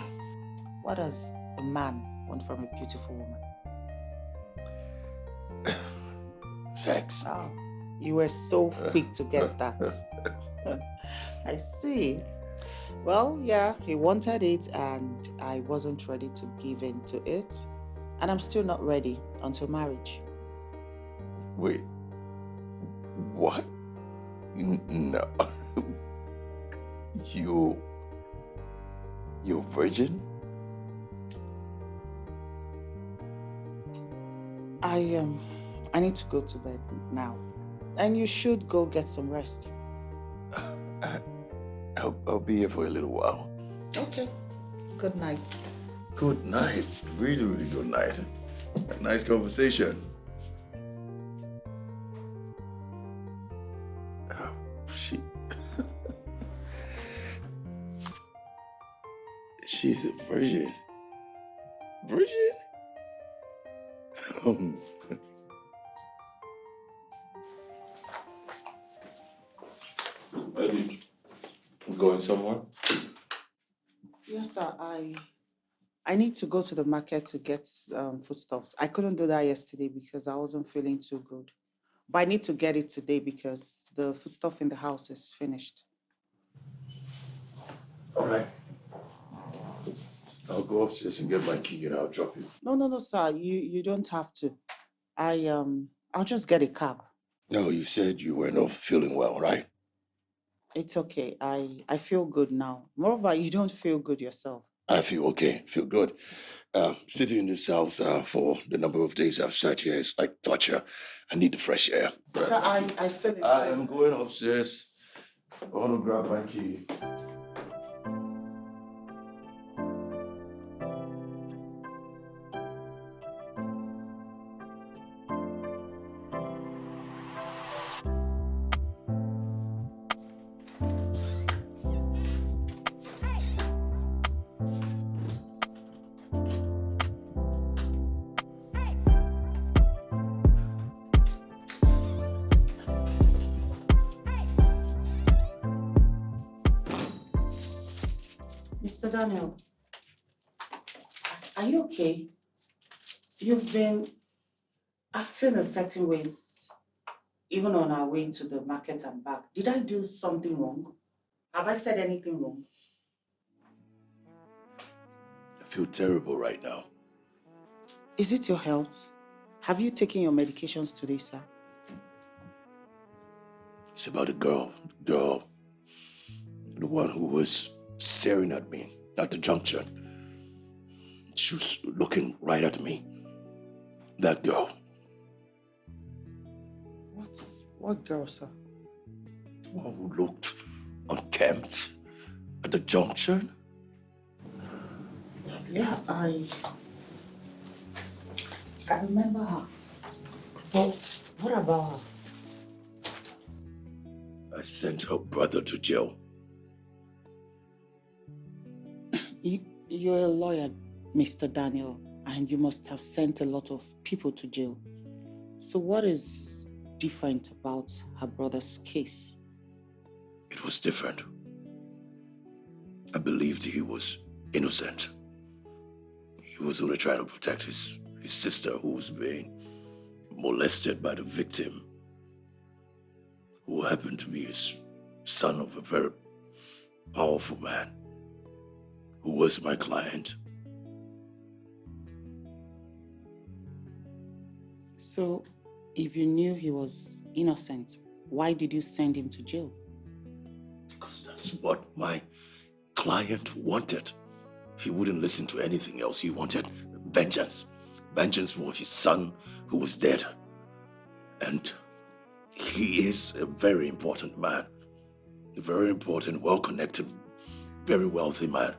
What does a man want from a beautiful woman? Sex. Oh, you were so quick to guess that. I see. Well, yeah, he wanted it and I wasn't ready to give in to it. And I'm still not ready until marriage. Wait. What? No. You're virgin? I need to go to bed now. And you should go get some rest. I'll be here for a little while. Okay. Good night. Good night. Really, really good night. A nice conversation. She's a virgin. Virgin? Are you going somewhere? Yes, sir. I need to go to the market to get foodstuffs. I couldn't do that yesterday because I wasn't feeling too good. But I need to get it today because the foodstuff in the house is finished. All right. I'll go upstairs and get my key and I'll drop you. No, sir. You don't have to. I'll just get a cab. No, you said you were not feeling well, right? It's okay. I feel good now. Moreover, you don't feel good yourself. I feel okay, feel good. Sitting in this house for the number of days I've sat here is like torture. I need the fresh air. Sir, I still insist. I am going upstairs. I want to grab my key. Mr. Daniel, are you okay? You've been acting a certain ways, even on our way to the market and back. Did I do something wrong? Have I said anything wrong? I feel terrible right now. Is it your health? Have you taken your medications today, sir? It's about the girl, the one who was staring at me at the junction. She was looking right at me. That girl. What girl, sir? The one who looked unkempt at the junction. Yeah, I remember her. But what about her? I sent her brother to jail. You're a lawyer, Mr. Daniel, and you must have sent a lot of people to jail. So what is different about her brother's case? It was different. I believed he was innocent. He was only trying to protect his sister who was being molested by the victim, who happened to be his son of a very powerful man, who was my client. So, if you knew he was innocent, why did you send him to jail? Because that's what my client wanted. He wouldn't listen to anything else. He wanted vengeance. Vengeance for his son who was dead. And he is a very important man. A very important, well-connected, very wealthy man.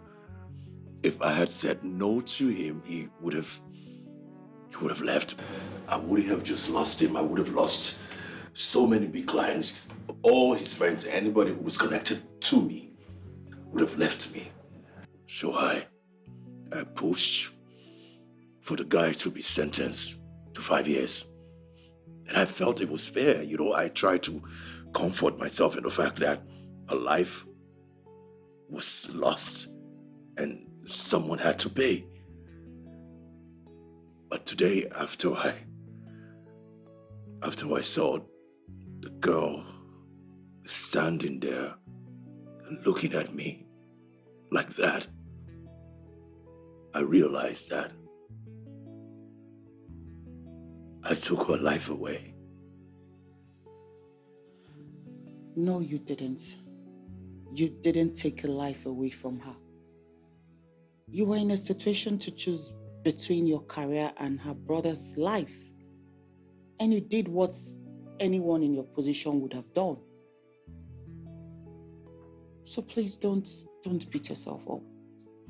If I had said no to him, he would have left. I wouldn't have just lost him. I would have lost so many big clients. All his friends, anybody who was connected to me would have left me. So I pushed for the guy to be sentenced to 5 years. And I felt it was fair. You know, I tried to comfort myself in the fact that a life was lost and someone had to pay. But today, after I saw the girl standing there and looking at me like that, I realized that I took her life away. No, you didn't. You didn't take a life away from her. You were in a situation to choose between your career and her brother's life. And you did what anyone in your position would have done. So please don't beat yourself up,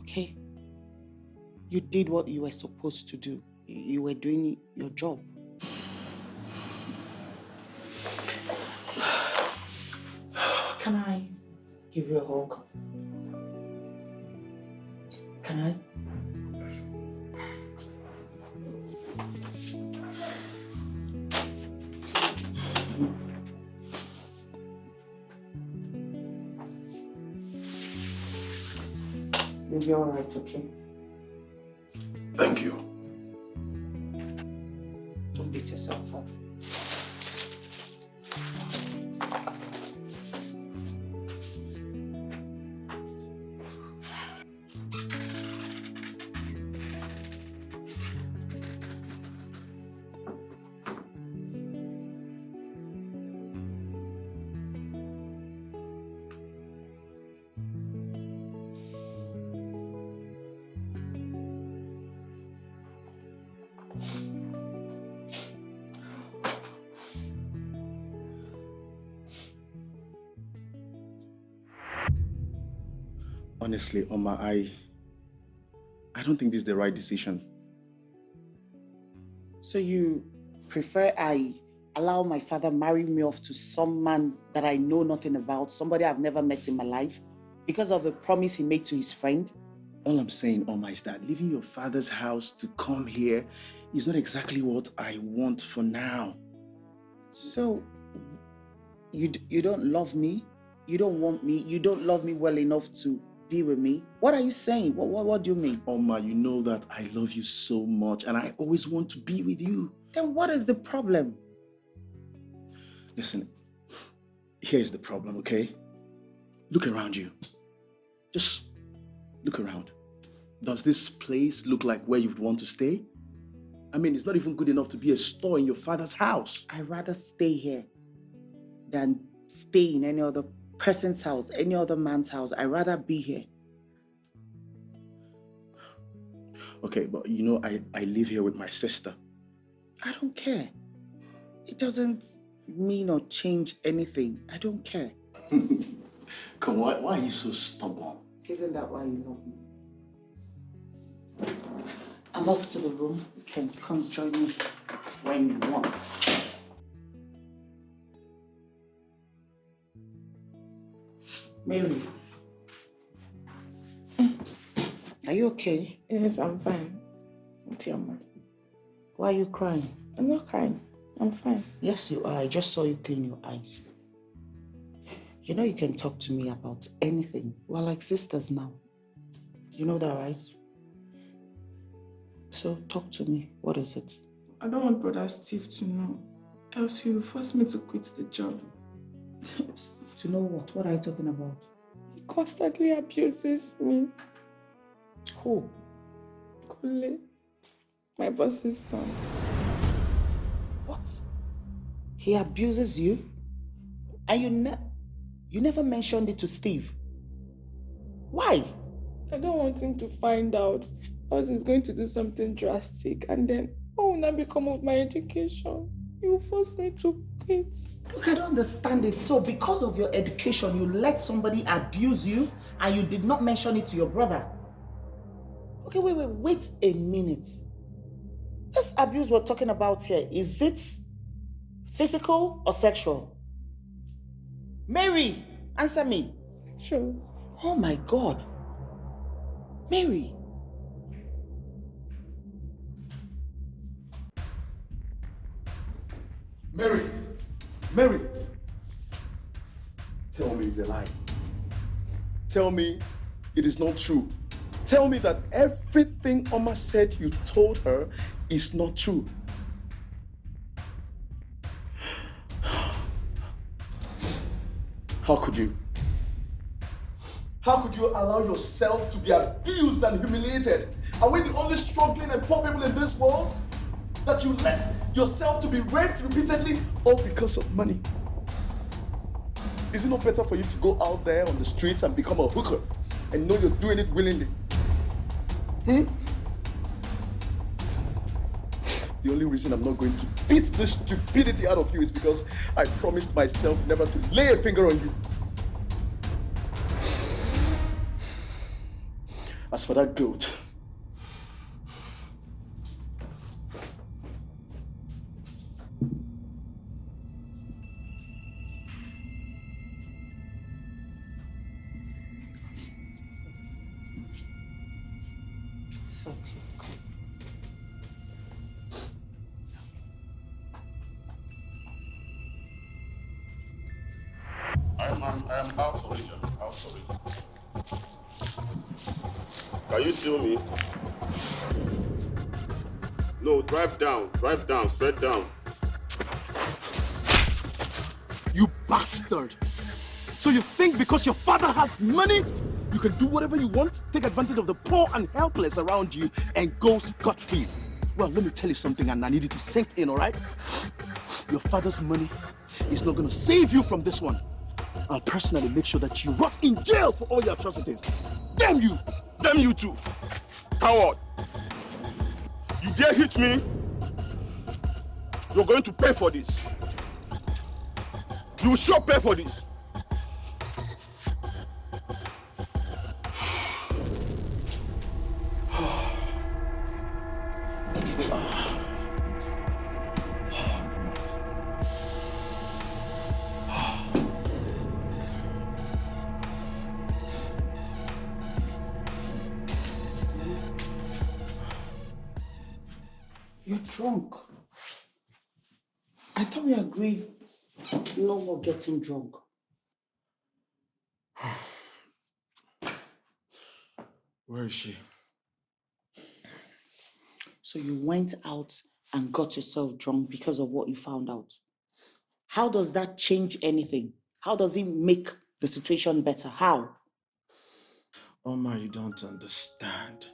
okay? You did what you were supposed to do. You were doing your job. Can I give you a hug? Can I? You'll be alright, okay? Thank you. Don't beat yourself up. Honestly, Oma, I don't think this is the right decision. So you prefer I allow my father marry me off to some man that I know nothing about, somebody I've never met in my life, because of the promise he made to his friend? All I'm saying, Oma, is that leaving your father's house to come here is not exactly what I want for now. So, you don't love me? You don't want me? You don't love me well enough to be with me? What are you saying? What do you mean? Oma, you know that I love you so much and I always want to be with you. Then what is the problem? Listen, here's the problem, okay? Look around you. Just look around. Does this place look like where you'd want to stay? I mean, it's not even good enough to be a store in your father's house. I'd rather stay here than stay in any other person's house, any other man's house. I'd rather be here. Okay, but you know, I live here with my sister. I don't care. It doesn't mean or change anything. I don't care. Come on, why are you so stubborn? Isn't that why you love me? I'm off to the room. You can come join me when you want. Mary. Are you okay? Yes, I'm fine. What's your mom? Why are you crying? I'm not crying. I'm fine. Yes, you are. I just saw you clean your eyes. You know you can talk to me about anything. We're like sisters now. You know that, right? So talk to me. What is it? I don't want Brother Steve to know. Else he will force me to quit the job. To know what? What are you talking about? He constantly abuses me. Who? Kule. My boss's son. What? He abuses you? And you never mentioned it to Steve. Why? I don't want him to find out, else he's going to do something drastic, and then what will not become of my education? He will force me to quit. Look, I don't understand it. So because of your education, you let somebody abuse you and you did not mention it to your brother. Okay, wait a minute. This abuse we're talking about here, is it physical or sexual? Mary, answer me. Sure. Oh my God. Mary. Mary. Tell me it's a lie. Tell me it is not true. Tell me that everything Oma said you told her is not true. How could you? How could you allow yourself to be abused and humiliated? Are we the only struggling and poor people in this world? That you let yourself to be raped repeatedly, all because of money? Is it not better for you to go out there on the streets and become a hooker and know you're doing it willingly? The only reason I'm not going to beat this stupidity out of you is because I promised myself never to lay a finger on you. As for that goat, Can you see me? No, drive down, straight down. You bastard! So you think because your father has money, you can do whatever you want, take advantage of the poor and helpless around you, and go scot-free? Well, let me tell you something, and I need it to sink in, all right? Your father's money is not going to save you from this one. I'll personally make sure that you rot in jail for all your atrocities. Damn you! Damn you too! Coward! You dare hit me? You're going to pay for this. You will sure pay for this. You're drunk. I thought we agreed no more getting drunk. Where is she? So you went out and got yourself drunk because of what you found out. How does that change anything? How does it make the situation better? How? Oma, you don't understand.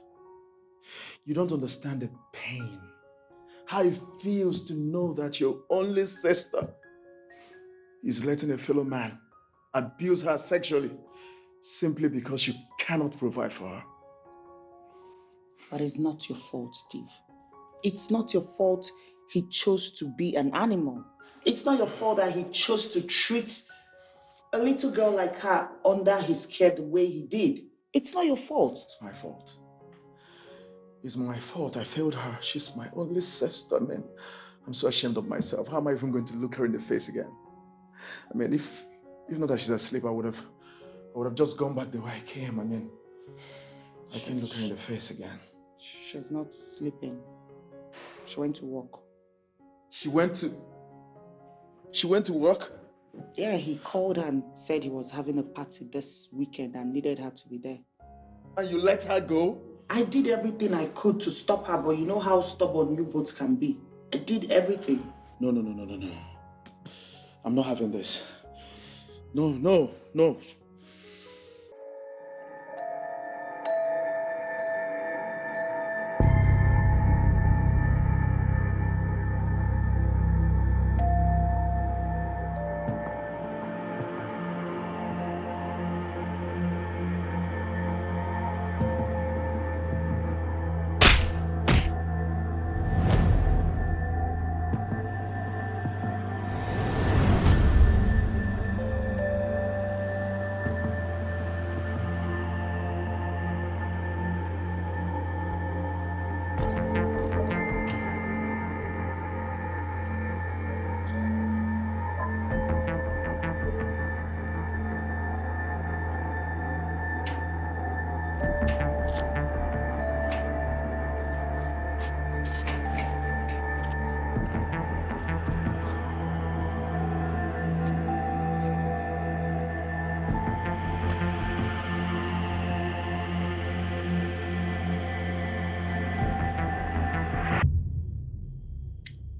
You don't understand the pain. How it feels to know that your only sister is letting a fellow man abuse her sexually simply because you cannot provide for her. But it's not your fault, Steve. It's not your fault he chose to be an animal. It's not your fault that he chose to treat a little girl like her under his care the way he did. It's not your fault. It's my fault. It's my fault. I failed her. She's my only sister, man. I'm so ashamed of myself. How am I even going to look her in the face again? I mean, if not that she's asleep, I would have just gone back the way I came. I mean, I can't look her in the face again. She's not sleeping. She went to work. She went to work? Yeah, he called her and said he was having a party this weekend and needed her to be there. And you let her go? I did everything I could to stop her, but you know how stubborn U-boats can be. I did everything. No. I'm not having this. No.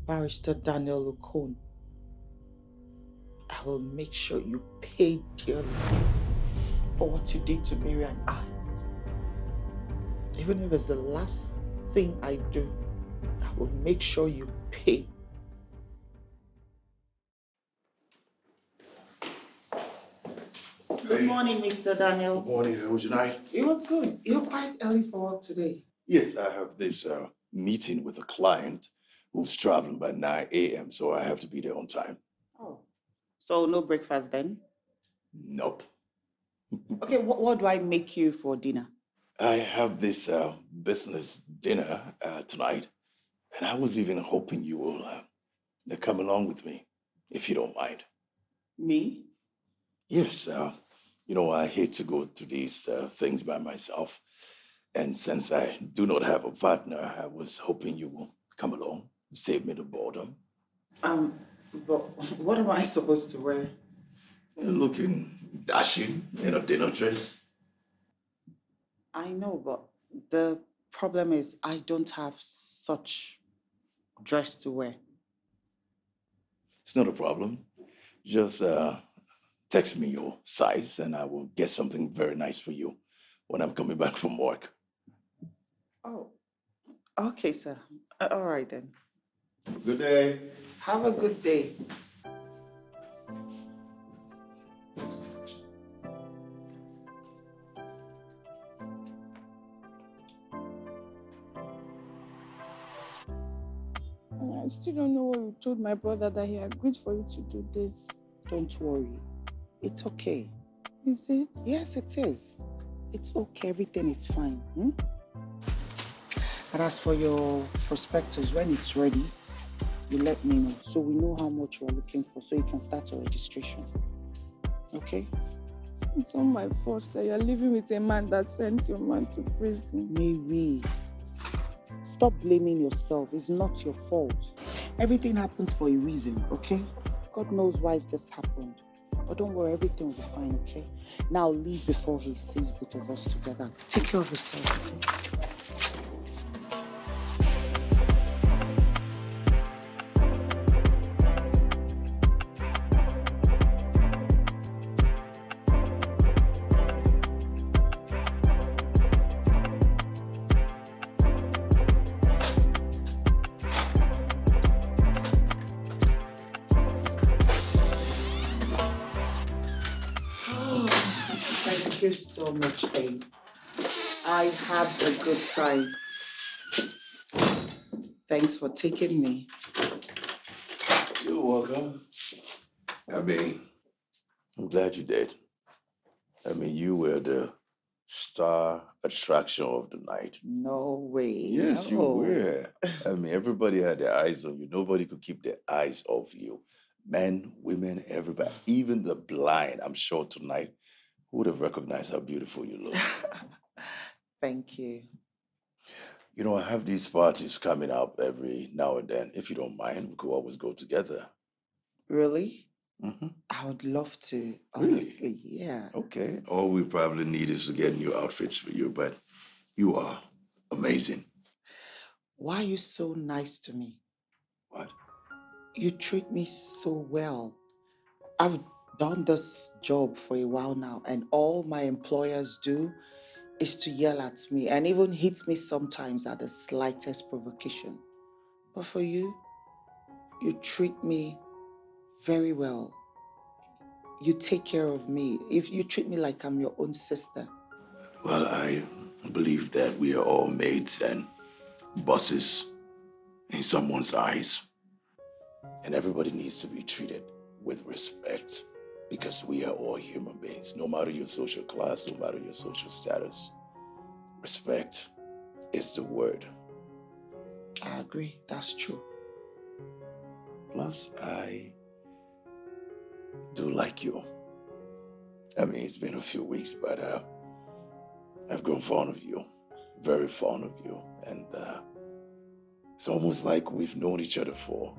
Barrister Daniel Okon, I will make sure you pay dearly for what you did to Mary and I. Even if it's the last thing I do, I will make sure you pay. Good morning, Mr. Daniel. Good morning. How was your night? It was good. You're quite early for work today. Yes, I have this meeting with a client who's traveling by 9 a.m., so I have to be there on time. Oh. So no breakfast then? Nope. Okay, what do I make you for dinner? I have this business dinner tonight, and I was even hoping you will come along with me, if you don't mind. Me? Yes, I hate to go to these things by myself. And since I do not have a partner, I was hoping you will come along, save me the boredom. But what am I supposed to wear? Looking dashing in a dinner dress. I know, but The problem is I don't have such dress to wear. It's not a problem. Just text me your size and I will get something very nice for you when I'm coming back from work. Oh, okay, sir. All right then. Good day. Have a good day. I still don't know what you told my brother that he agreed for you to do this. Don't worry. It's okay. Is it? Yes, it is. It's okay. Everything is fine. And as for your prospectus, when it's ready, you let me know so we know how much you are looking for so you can start your registration. Okay? It's not my fault that you're living with a man that sent your man to prison. Mary, stop blaming yourself. It's not your fault. Everything happens for a reason, okay? God knows why this happened. But don't worry, everything will be fine, okay? Now leave before he sees both of us together. Take care of yourself, okay? Thank you so much, babe. I had a good time. Thanks for taking me. You're welcome. I'm glad you did. You were the star attraction of the night. No way. Yes, no. you were. Everybody had their eyes on you. Nobody could keep their eyes off you. Men, women, everybody, even the blind. I'm sure tonight would have recognized how beautiful you look. Thank you. I have these parties coming up every now and then. If you don't mind, we could always go together. Really? Mm-hmm. I would love to, honestly. Really? Yeah. Okay. All we probably need is to get new outfits for you, but you are amazing. Why are you so nice to me? What? You treat me so well. I've done this job for a while now, and all my employers do is to yell at me and even hit me sometimes at the slightest provocation. But for you, you treat me very well. You take care of me. If you treat me like I'm your own sister. Well, I believe that we are all mates and bosses in someone's eyes. And everybody needs to be treated with respect because we are all human beings, no matter your social class, no matter your social status. Respect is the word. I agree. That's true. Plus, I do like you. It's been a few weeks, but I've grown fond of you. Very fond of you. And it's almost like we've known each other for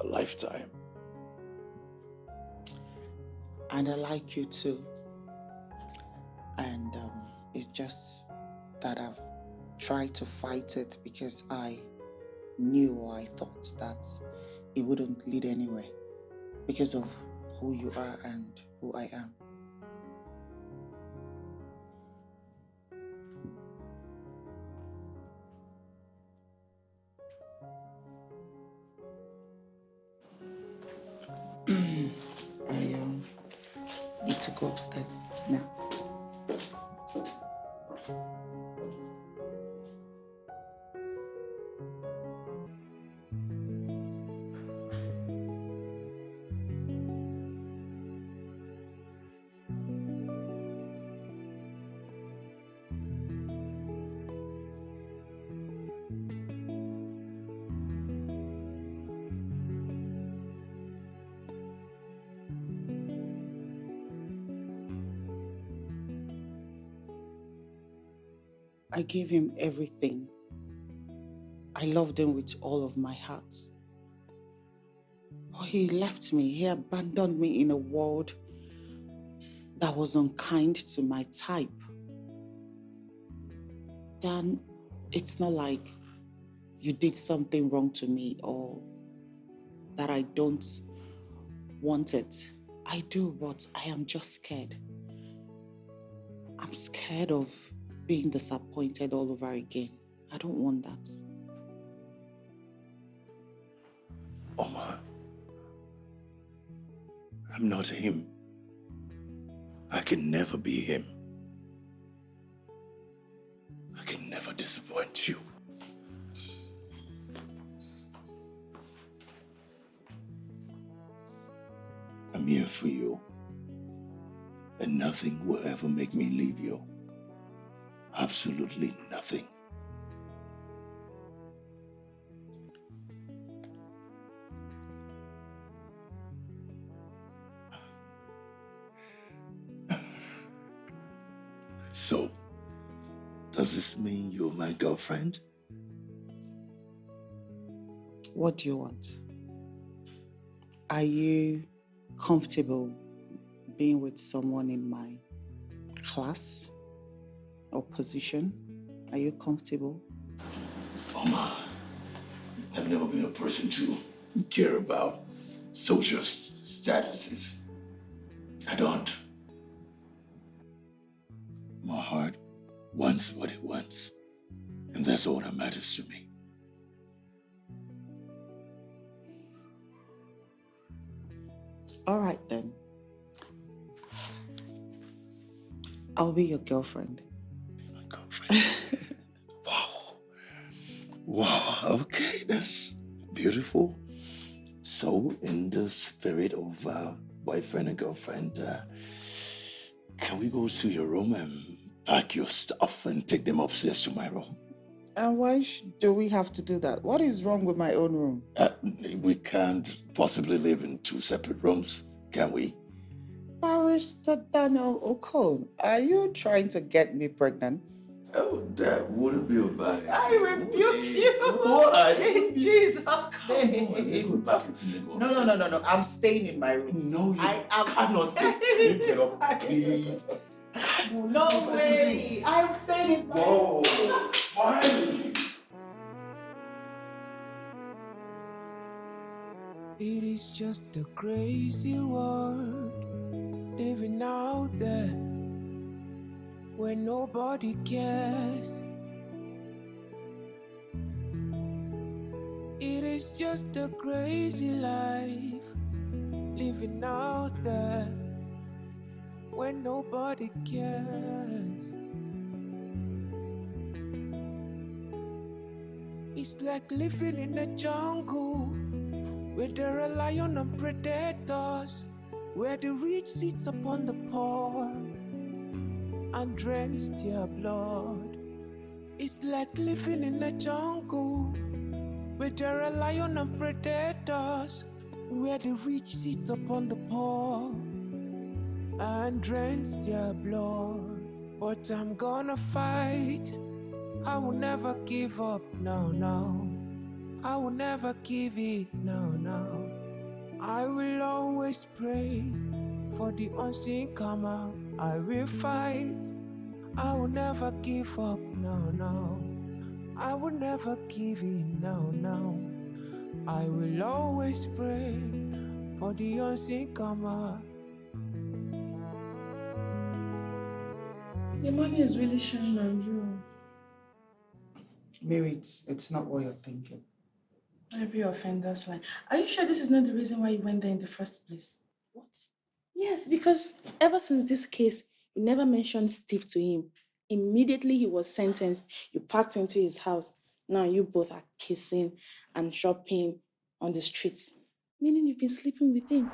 a lifetime. And I like you too. And it's just that I've tried to fight it because I knew or I thought that it wouldn't lead anywhere because of who you are and who I am. I need to go upstairs now. I gave him everything. I loved him with all of my heart. But he left me. He abandoned me in a world that was unkind to my type. then it's not like you did something wrong to me or that I don't want it. I do, but I am just scared. I'm scared of being disappointed all over again. I don't want that. Omar, I'm not him. I can never be him. I can never disappoint you. I'm here for you. And nothing will ever make me leave you. Absolutely nothing. So, does this mean you're my girlfriend? What do you want? Are you comfortable being with someone in my class or position? Are you comfortable? Omar, I've never been a person to care about social statuses. I don't. My heart wants what it wants, and that's all that matters to me. All right then. I'll be your girlfriend. My girlfriend. Wow. Wow, okay, that's beautiful. So, in the spirit of boyfriend and girlfriend, can we go to your room and pack your stuff and take them upstairs to my room? And why do we have to do that? What is wrong with my own room? We can't possibly live in two separate rooms, can we? Barrister Daniel Ocon, are you trying to get me pregnant? Oh, that wouldn't be a bad idea. I rebuke you. What? In Jesus' name. No. I'm staying in my room. No, you am cannot stay. Get up, please. No way. I'm staying in my room. Whoa, fine. It is just a crazy world living out there where nobody cares. It is just a crazy life living out there where nobody cares. It's like living in a jungle where there are lions and predators, where the rich sits upon the poor and drains their blood. It's like living in a jungle where there are lions and predators, where the rich sits upon the poor and drains their blood. But I'm gonna fight. I will never give up, no. I will never give it, no. I will always pray for the unseen come out. I will fight. I will never give up, no. I will never give in, no. I will always pray for the unseen come out. The money is really shining on you. Mary, it's not what you're thinking. Every offender's line. Are you sure this is not the reason why you went there in the first place? What? Yes, because ever since this case, you never mentioned Steve to him. Immediately he was sentenced, you packed into his house. Now you both are kissing and shopping on the streets. Meaning you've been sleeping with him.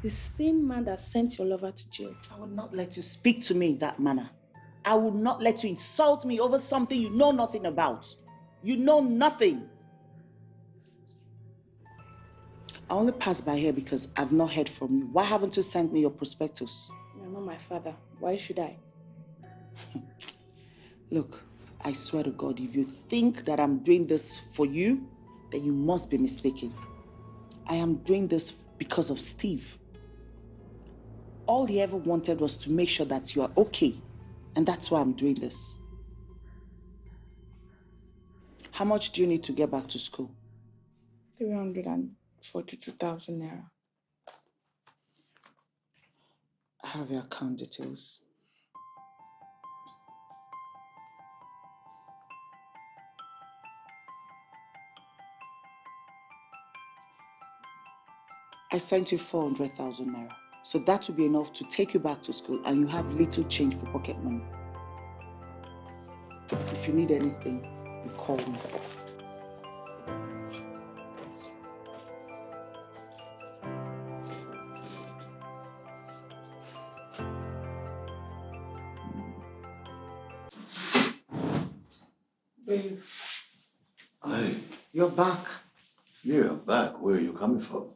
The same man that sent your lover to jail. I would not let you speak to me in that manner. I would not let you insult me over something you know nothing about. You know nothing. I only passed by here because I've not heard from you. Why haven't you sent me your prospectus? You're not my father. Why should I? Look, I swear to God, if you think that I'm doing this for you, then you must be mistaken. I am doing this because of Steve. All he ever wanted was to make sure that you are okay. And that's why I'm doing this. How much do you need to get back to school? 342,000 naira. I have your account details. I sent you 400,000 naira. So that will be enough to take you back to school, and you have little change for pocket money. If you need anything, you call me. Babe. Hey. You're back. Yeah, back. Where are you coming from?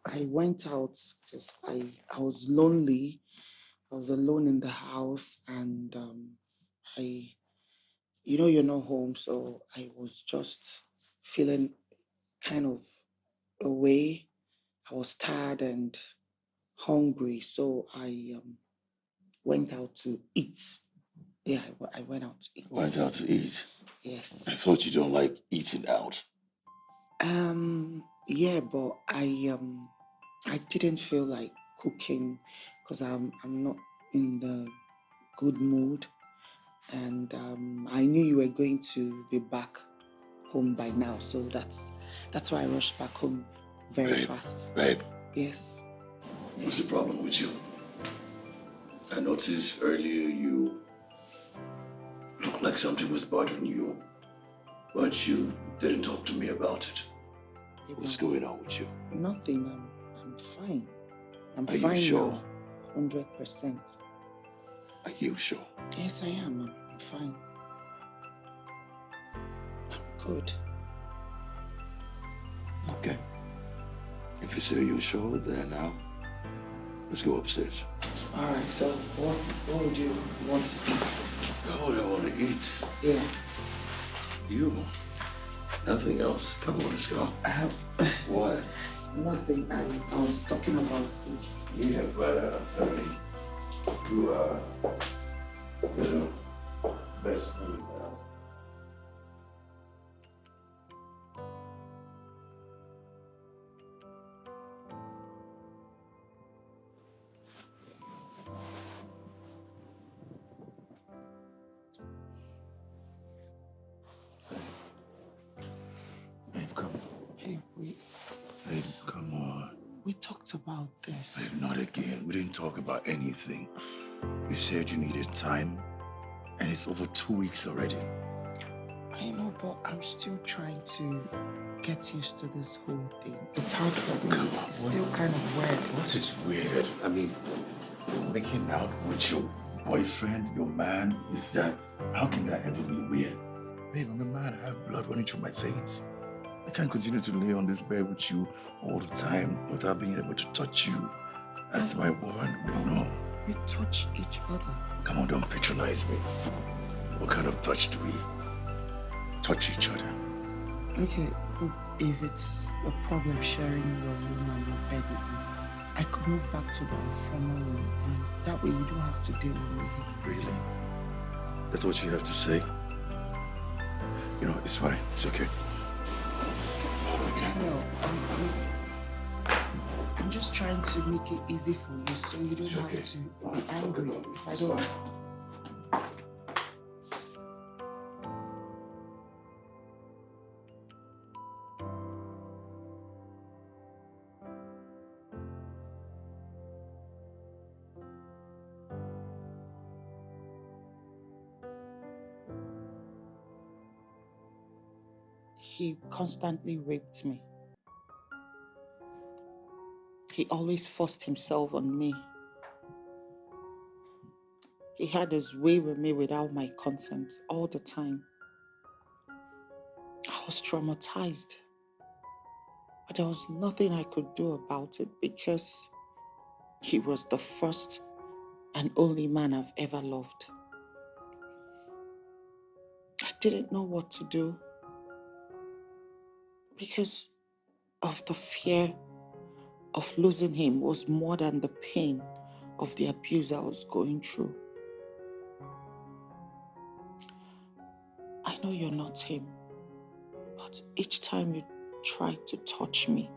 I went out because I was lonely. I was alone in the house, and you're not home, so I was just feeling kind of away. I was tired and hungry, so I went out to eat. Yeah, I went out to eat. Went out to eat? Yes. I thought you don't like eating out. Yeah, but I didn't feel like cooking because I'm not in the good mood, and I knew you were going to be back home by now, so that's why I rushed back home very fast. Babe. Yes. What's the problem with you? I noticed earlier you looked like something was bothering you, but you didn't talk to me about it. What's going on with you? Nothing. I'm fine. I'm Are fine you sure? now. 100%. Are you sure? Yes, I am. I'm fine. I'm good. Okay. If you say you're sure, then let's go upstairs. All right. So what would you want to eat? What do I want to eat? Yeah. You. Nothing else. Come on, let's go. What? Nothing. I was talking about food. Yeah, but you are, best food now. Babe, come on. We talked about this. Babe, not again. We didn't talk about anything. You said you needed time, and it's over 2 weeks already. I know, but I'm still trying to get used to this whole thing. It's hard for me. Come on, it's still kind of weird. What is weird? I mean, making out with your boyfriend, your man, how can that ever be weird? Babe, I'm a man. I have blood running through my veins. I can't continue to lay on this bed with you all the time without being able to touch you as my woman. No. We touch each other. Come on, don't patronize me. What kind of touch do we touch each other? Okay, look, if it's a problem sharing your room and your bed with me, I could move back to my former room, and that way you don't have to deal with me here. Really? That's what you have to say? It's fine. It's okay. Daniel, I'm just trying to make it easy for you so you don't have to be angry if I don't. He constantly raped me. He always forced himself on me. He had his way with me without my consent all the time. I was traumatized. But there was nothing I could do about it because he was the first and only man I've ever loved. I didn't know what to do because of the fear of losing him was more than the pain of the abuse I was going through. know you're not him, but each time you try to touch me,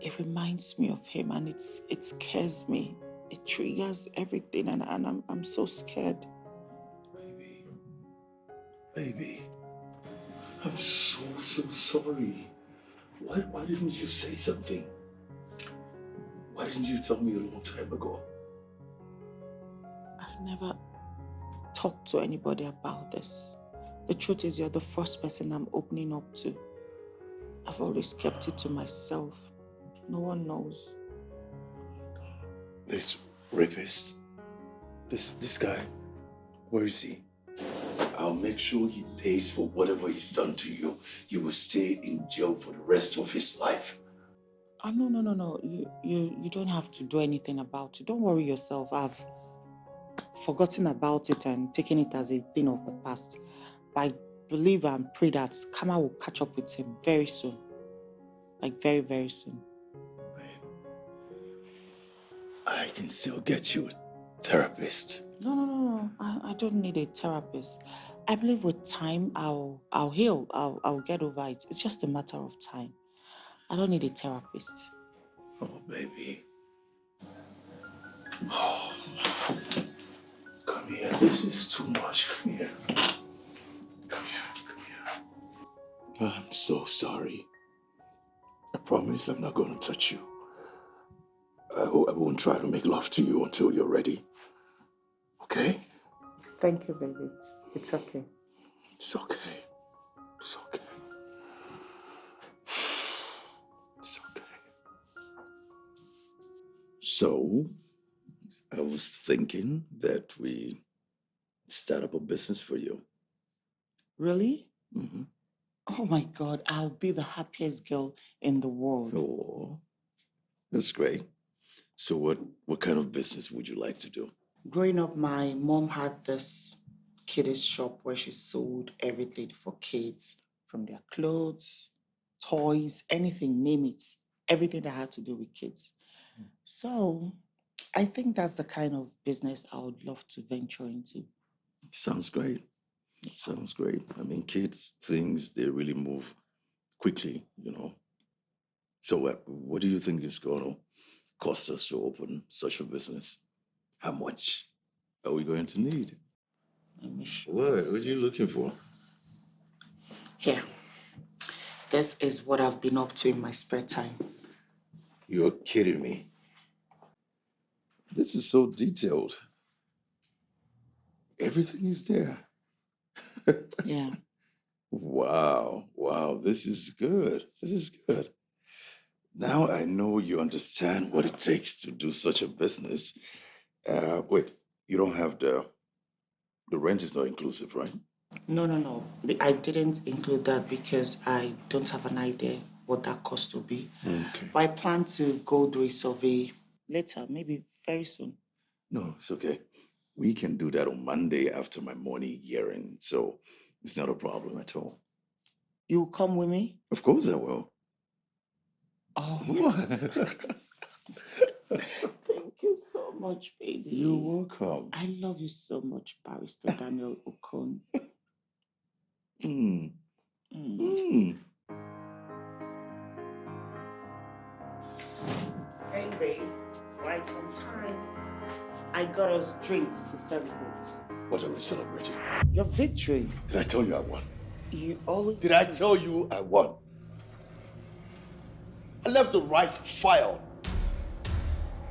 it reminds me of him, and it scares me. It triggers everything, and I'm so scared. Baby, I'm so sorry. Why didn't you say something? Why didn't you tell me a long time ago? I've never talked to anybody about this. The truth is, you're the first person I'm opening up to. I've always kept it to myself. No one knows. This rapist, this guy, where is he? I'll make sure he pays for whatever he's done to you. He will stay in jail for the rest of his life. Oh, no. You don't have to do anything about it. Don't worry yourself. I've forgotten about it and taken it as a thing of the past. But I believe and pray that Kama will catch up with him very soon. Like very, very soon. I can still get you a therapist. No. I don't need a therapist. I believe with time I'll heal. I'll get over it. It's just a matter of time. I don't need a therapist. Oh, baby. Oh, come here. This is too much. Come here. Come here. I'm so sorry. I promise I'm not going to touch you. I won't try to make love to you until you're ready. Okay? Thank you, baby. It's okay. It's okay. It's okay. It's okay. So, I was thinking that we start up a business for you. Really? Mm-hmm. Oh my God, I'll be the happiest girl in the world. Oh, that's great. So what kind of business would you like to do? Growing up, my mom had this kiddies shop where she sold everything for kids, from their clothes, toys, anything, name it. Everything that had to do with kids. So I think that's the kind of business I would love to venture into. Sounds great. Yeah. Sounds great. I mean, kids, things, they really move quickly, you know. So what do you think is going to cost us to open such a business? How much are we going to need? What are you looking for? Here. This is what I've been up to in my spare time. You're kidding me. This is so detailed. Everything is there. Yeah. Wow. This is good. Now I know you understand what it takes to do such a business. Wait, you don't have the rent is not inclusive, right? No. I didn't include that because I don't have an idea what that cost will be. Okay. But I plan to go do a survey later, maybe very soon. No, it's okay. We can do that on Monday after my morning hearing, so it's not a problem at all. You will come with me? Of course I will. Oh. Thank you so much, baby. You're welcome. I love you so much, Barrister Daniel Okon. Hey, babe. Right on time. I got us drinks to celebrate. What are we celebrating? Your victory. Did I tell you I won? You always... Did I tell you I won? I left the right file.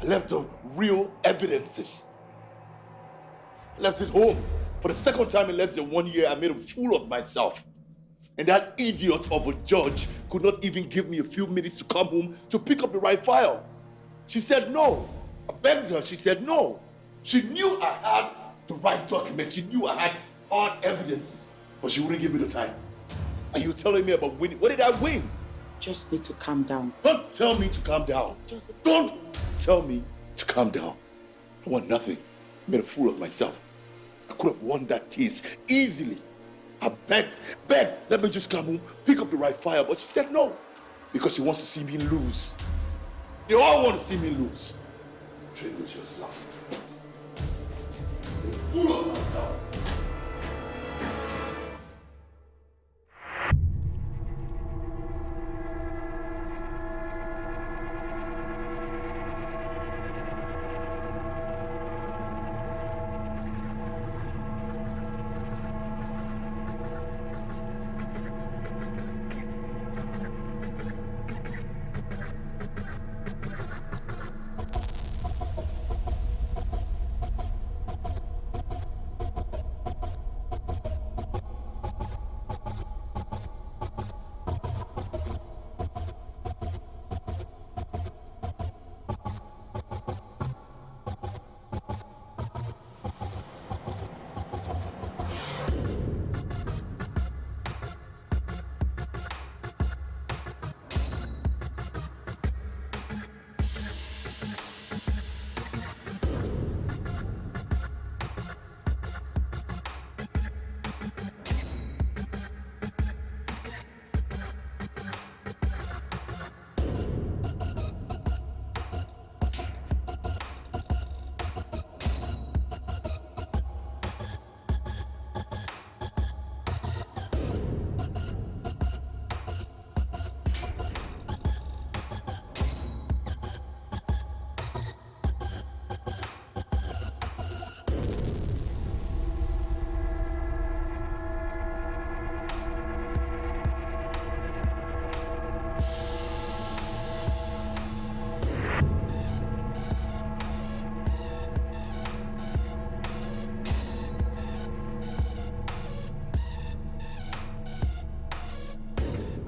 I left the real evidences. I left it home. For the second time in less than 1 year, I made a fool of myself. And that idiot of a judge could not even give me a few minutes to come home to pick up the right file. She said no. I begged her. She said no. She knew I had the right documents. She knew I had hard evidences. But she wouldn't give me the time. Are you telling me about winning? What did I win? Just need to calm down. Don't tell me to calm down. Don't tell me to calm down. I want nothing. I made a fool of myself. I could have won that case easily. I begged, let me just come home, pick up the right file. But she said no. Because she wants to see me lose. They all want to see me lose. Trade with yourself. A fool of myself.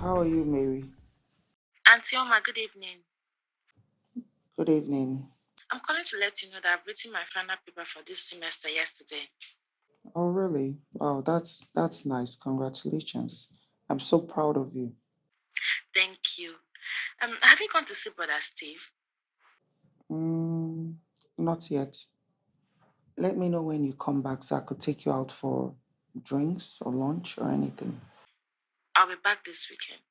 How are you, Mary? Auntie Oma, good evening. Good evening. I'm calling to let you know that I've written my final paper for this semester yesterday. Oh, really? Wow, that's nice. Congratulations. I'm so proud of you. Thank you. Have you gone to see Brother Steve? Not yet. Let me know when you come back so I could take you out for drinks or lunch or anything. I'll be back this weekend.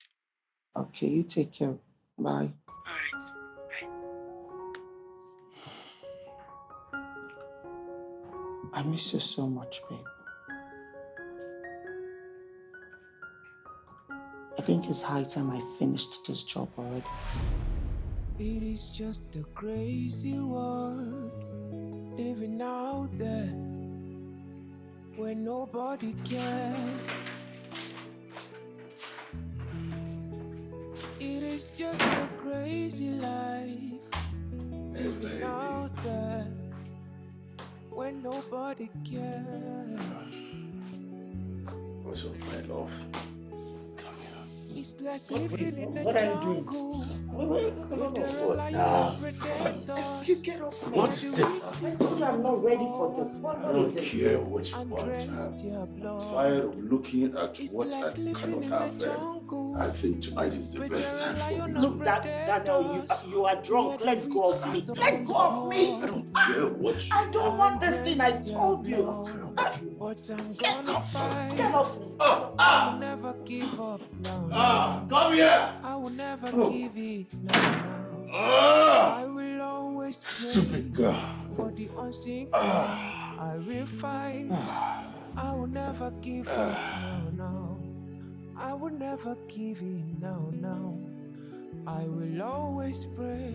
Okay, you take care. Bye. All right. I miss you so much, babe. I think it's high time I finished this job already. It is just a crazy world living out there where nobody cares. It is just a crazy life living out there where nobody cares. What's up, my love? It's like living in the What are you doing? jungle. Excuse, get off me. What is it? I told you I'm not ready for this. What is it? I don't care what you want. I'm tired of looking at what I cannot have. I think tonight is the best time for me. Look, Daniel, you are drunk. Let's go off me. Let go of me. I don't care what you I don't want this thing. I told you. But I'm Get gonna fight. Get off me. I will never give up now. Come here. I will never give it now. I will always pray Stupid girl. for the unseen. I will find. I will never give up now. I will never give in now. I will always pray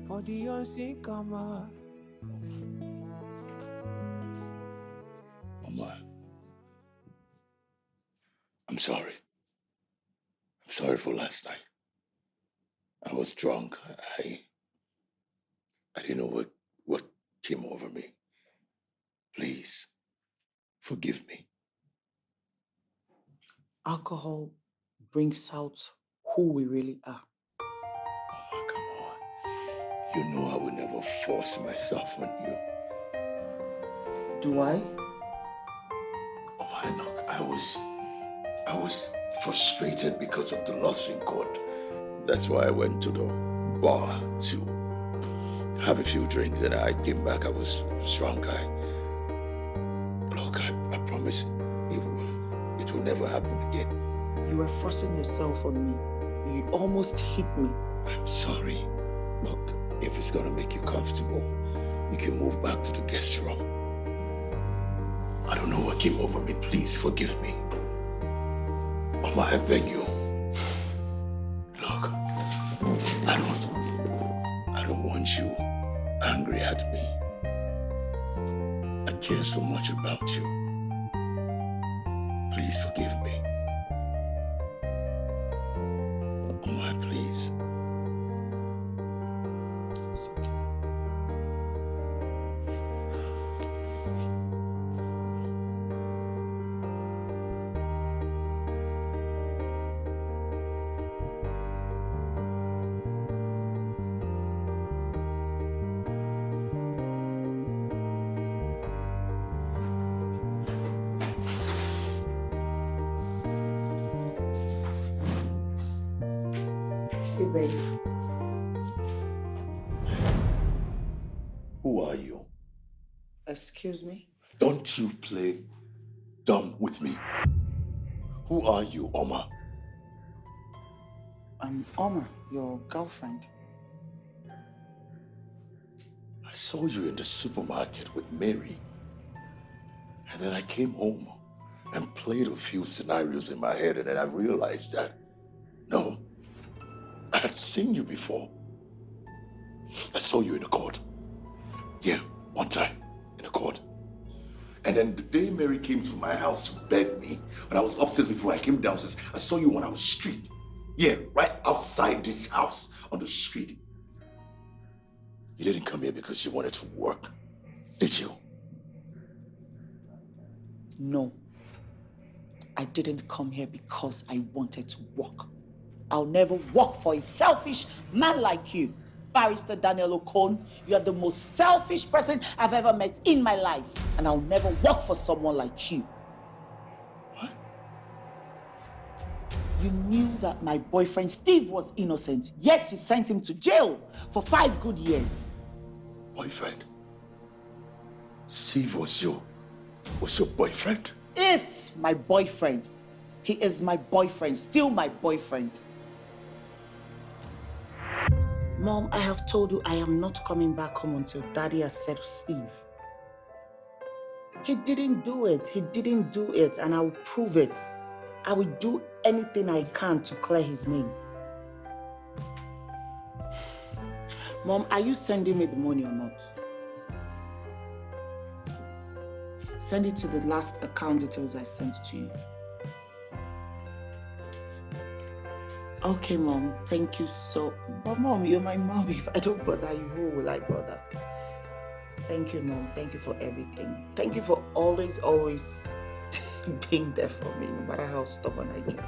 for the unseen comer. Mama, I'm sorry. I'm sorry for last night. I was drunk. I didn't know what came over me. Please, forgive me. Alcohol brings out who we really are. Oh, come on. You know I will never force myself on you. Do I? Oh, look, I was frustrated because of the loss in court. That's why I went to the bar to have a few drinks, and I came back. I was drunk. Look, I promise it will never happen again. You were forcing yourself on me. You almost hit me. I'm sorry. Look, if it's gonna make you comfortable, you can move back to the guest room. I don't know what came over me. Please forgive me. Mama, I beg you. Look, I don't want you angry at me. I care so much about you. Please forgive me. Mama, please. Hey, baby. Who are you? Excuse me? Don't you play dumb with me. Who are you, Oma? I'm Oma, your girlfriend. I saw you in the supermarket with Mary. And then I came home and played a few scenarios in my head, and then I realized that, no, I had seen you before. I saw you in the court. Yeah, one time in the court. And then the day Mary came to my house to beg me, when I was upstairs before I came downstairs, I saw you on our street. Yeah, right outside this house on the street. You didn't come here because you wanted to work, did you? No. I didn't come here because I wanted to work. I'll never work for a selfish man like you. Barrister Daniel Okon, you are the most selfish person I've ever met in my life. And I'll never work for someone like you. What? You knew that my boyfriend Steve was innocent, yet you sent him to jail for 5 good years. Boyfriend? Steve was your boyfriend? Is my boyfriend. He is my boyfriend, still my boyfriend. Mom, I have told you I am not coming back home until Daddy accepts Steve. He didn't do it. He didn't do it, and I will prove it. I will do anything I can to clear his name. Mom, are you sending me the money or not? Send it to the last account details I sent to you. Okay, Mom. Thank you so... But Mom, you're my mom. If I don't bother you, who will I bother? Thank you, Mom. Thank you for everything. Thank you for always being there for me, no matter how stubborn I get.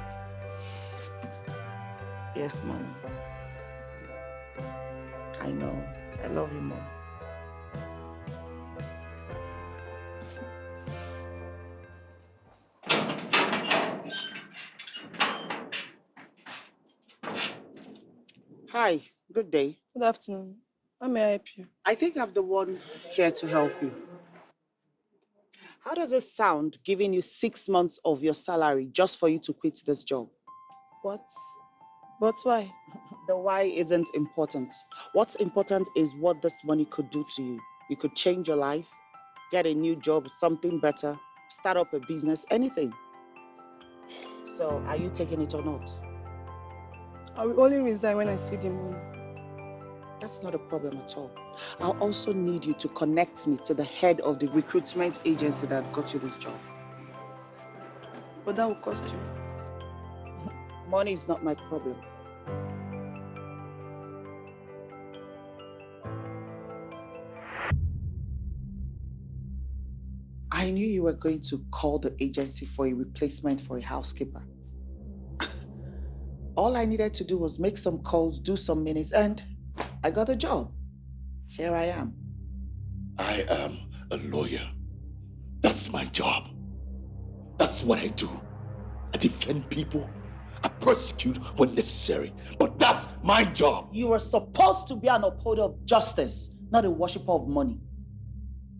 Yes, Mom. I know. I love you, Mom. Hi, good day. Good afternoon. How may I help you? I think I'm the one here to help you. How does it sound giving you 6 months of your salary just for you to quit this job? What? But why? The why isn't important. What's important is what this money could do to you. You could change your life, get a new job, something better, start up a business, anything. So, are you taking it or not? I will only resign when I see the money. That's not a problem at all. I'll also need you to connect me to the head of the recruitment agency that got you this job. But that will cost you. Money is not my problem. I knew you were going to call the agency for a replacement for a housekeeper. All I needed to do was make some calls, do some minutes, and I got a job. Here I am. I am a lawyer. That's my job. That's what I do. I defend people. I persecute when necessary. But that's my job. You were supposed to be an upholder of justice, not a worshiper of money.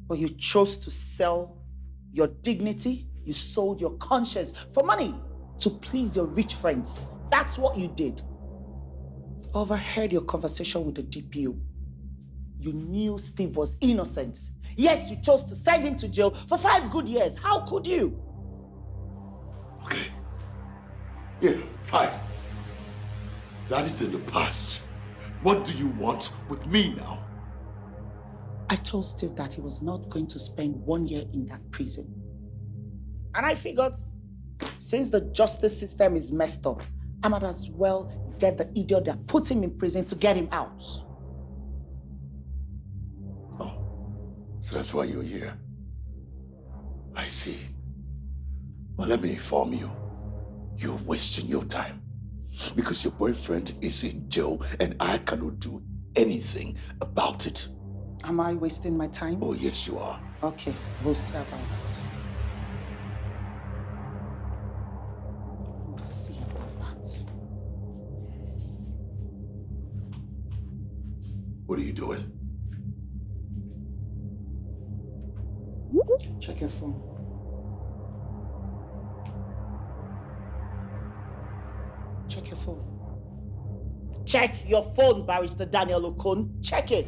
But you chose to sell your dignity. You sold your conscience for money to please your rich friends. That's what you did. Overheard your conversation with the DPO. You knew Steve was innocent, yet you chose to send him to jail for 5 good years. How could you? Okay. Yeah, fine. That is in the past. What do you want with me now? I told Steve that he was not going to spend 1 year in that prison. And I figured, since the justice system is messed up, I might as well get the idiot that put him in prison to get him out. Oh, so that's why you're here. I see. Well, let me inform you. You're wasting your time. Because your boyfriend is in jail and I cannot do anything about it. Am I wasting my time? Oh, yes, you are. Okay, we'll see about that. We'll see about that. What are you doing? Check your phone. Check your phone. Check your phone, Barrister Daniel Okon. Check it.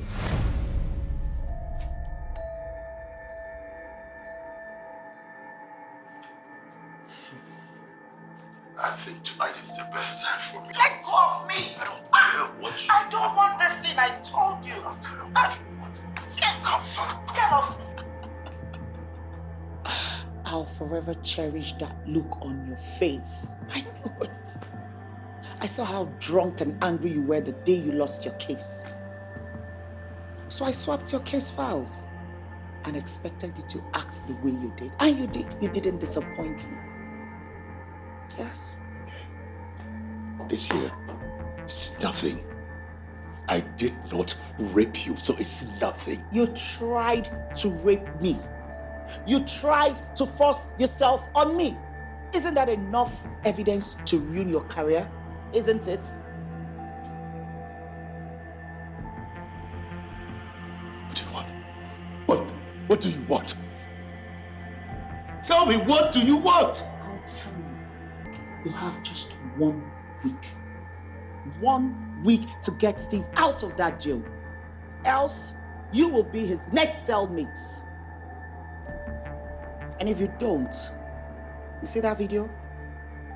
I think tonight is the best time for me. Let go of me! I don't care what you... I don't want this thing, I told you. Get off me. I'll forever cherish that look on your face. I know it. I saw how drunk and angry you were the day you lost your case. So I swapped your case files and expected you to act the way you did. And you did. You didn't disappoint me. Yes. this here is nothing. I did not rape you, so it's nothing. You tried to rape me. You tried to force yourself on me. Isn't that enough evidence to ruin your career? Isn't it? What do you want? What do you want? Tell me, what do you want? I'll tell you. You have just 1 week. 1 week to get Steve out of that jail. Else, you will be his next cellmate. And if you don't, you see that video?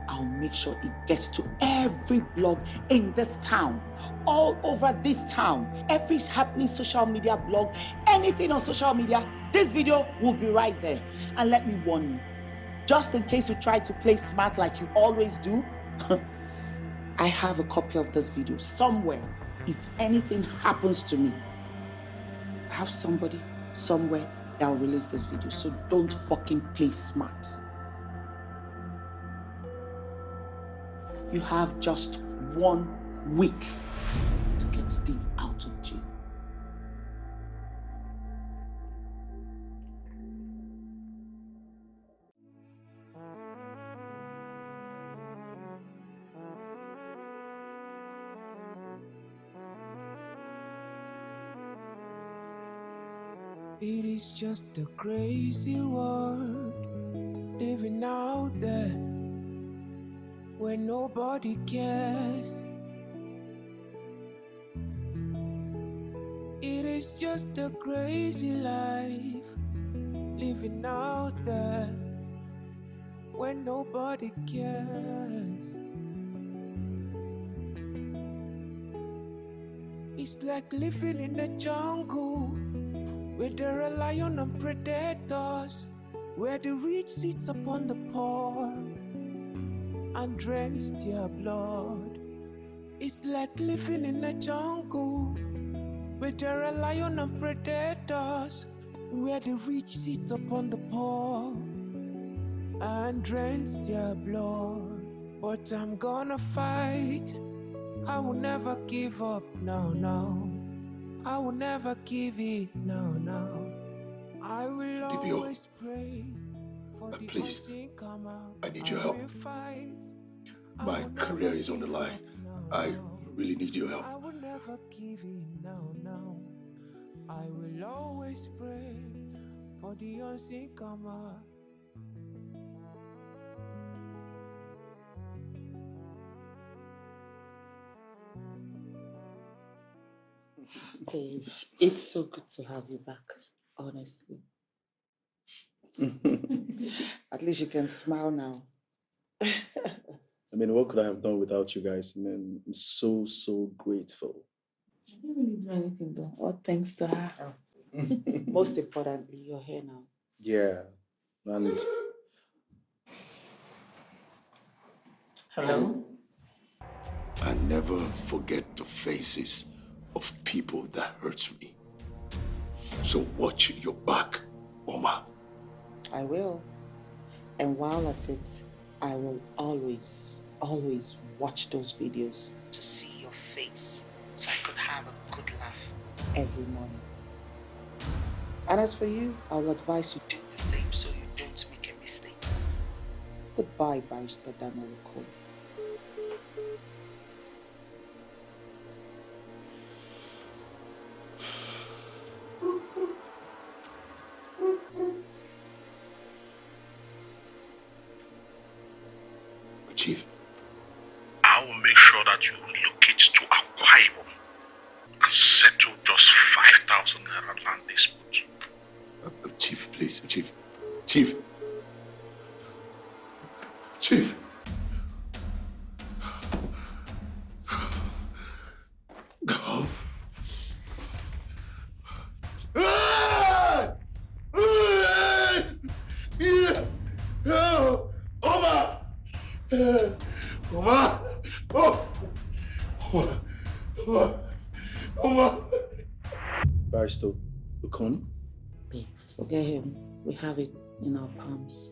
I'll make sure it gets to every blog in this town. All over this town. Every happening social media blog, anything on social media, this video will be right there. And let me warn you, just in case you try to play smart like you always do, I have a copy of this video somewhere. If anything happens to me, I have somebody somewhere that will release this video. So don't fucking play smart. You have just 1 week to get Steve out of jail. It is just a crazy world living out there where nobody cares. It is just a crazy life living out there where nobody cares. It's like living in the jungle where there are lions and predators, where the rich sits upon the poor and drains their blood. It's like living in a jungle where there are lions and predators, where the rich sits upon the poor and drains their blood. But I'm gonna fight. I will never give up, no, no. I will never give it, no, no. I will always pray for the please, unseen come out. I need your help. My career is on the line. I really need your help. I will never give in, no, no. I will always pray for the unseen come out. Babe, it's so good to have you back, honestly. At least you can smile now. I mean, what could I have done without you guys? Man, I'm so grateful. I didn't really do anything though. All thanks to her. Most importantly, you're here now. Yeah, and... Hello? I never forget the faces of people that hurt me. So watch your back, Oma. I will. And while at it, I will always watch those videos to see your face so I could have a good laugh every morning. And as for you, I will advise you do the same so you don't make a mistake. Goodbye, Barrister Daniel Cole. Chief, I will make sure that you relocate to Akwa and settle just 5,000 naira land dispute. Chief, please, Chief. No. Oma! Oma! Oma! Barrister, come. Babe, forget him. We have it in our palms.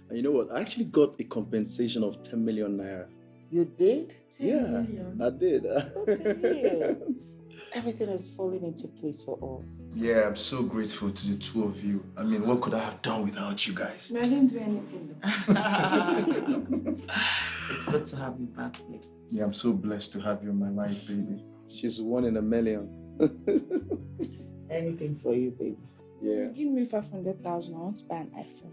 And you know what? I actually got a compensation of 10 million naira. You did? 10 Yeah, million? I did. Good to hear. Everything is falling into place for us. Yeah, I'm so grateful to the two of you. I mean, what could I have done without you guys? I didn't do anything. It's good to have you back, babe. Yeah, I'm so blessed to have you in my life, baby. She's one in a million. Anything for you, baby. Yeah. Give me 500,000. I want to buy an iPhone.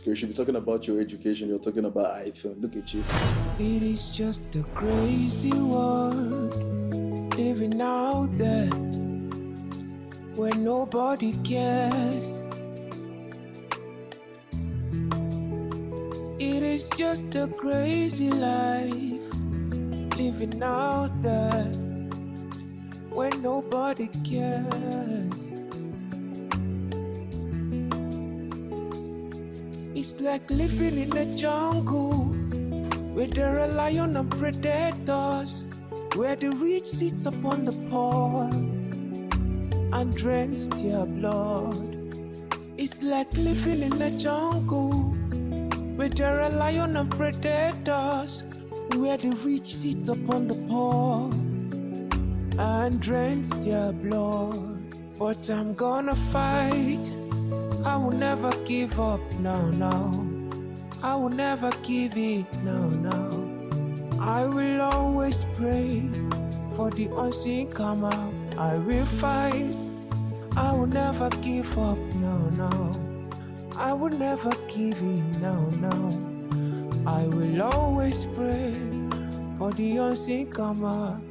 You should be talking about your education. You're talking about iPhone. Look at you. It is just a crazy world living out there where nobody cares. It is just a crazy life living out there where nobody cares. It's like living in a jungle where there are lions and predators, where the rich sits upon the poor and drains their blood. It's like living in a jungle where there are lions and predators, where the rich sits upon the poor and drains their blood. But I'm gonna fight. I will never give up, no, no. I will never give it, no, no. I will always pray for the unseen come out. I will fight. I will never give up, no, no. I will never give in, no, no. I will always pray for the unseen come out.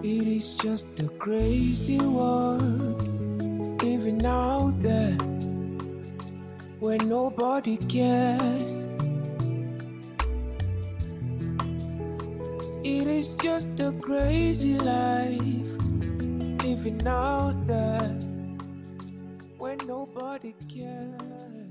It is just a crazy world living out there where nobody cares. It is just a crazy life living out there where nobody cares.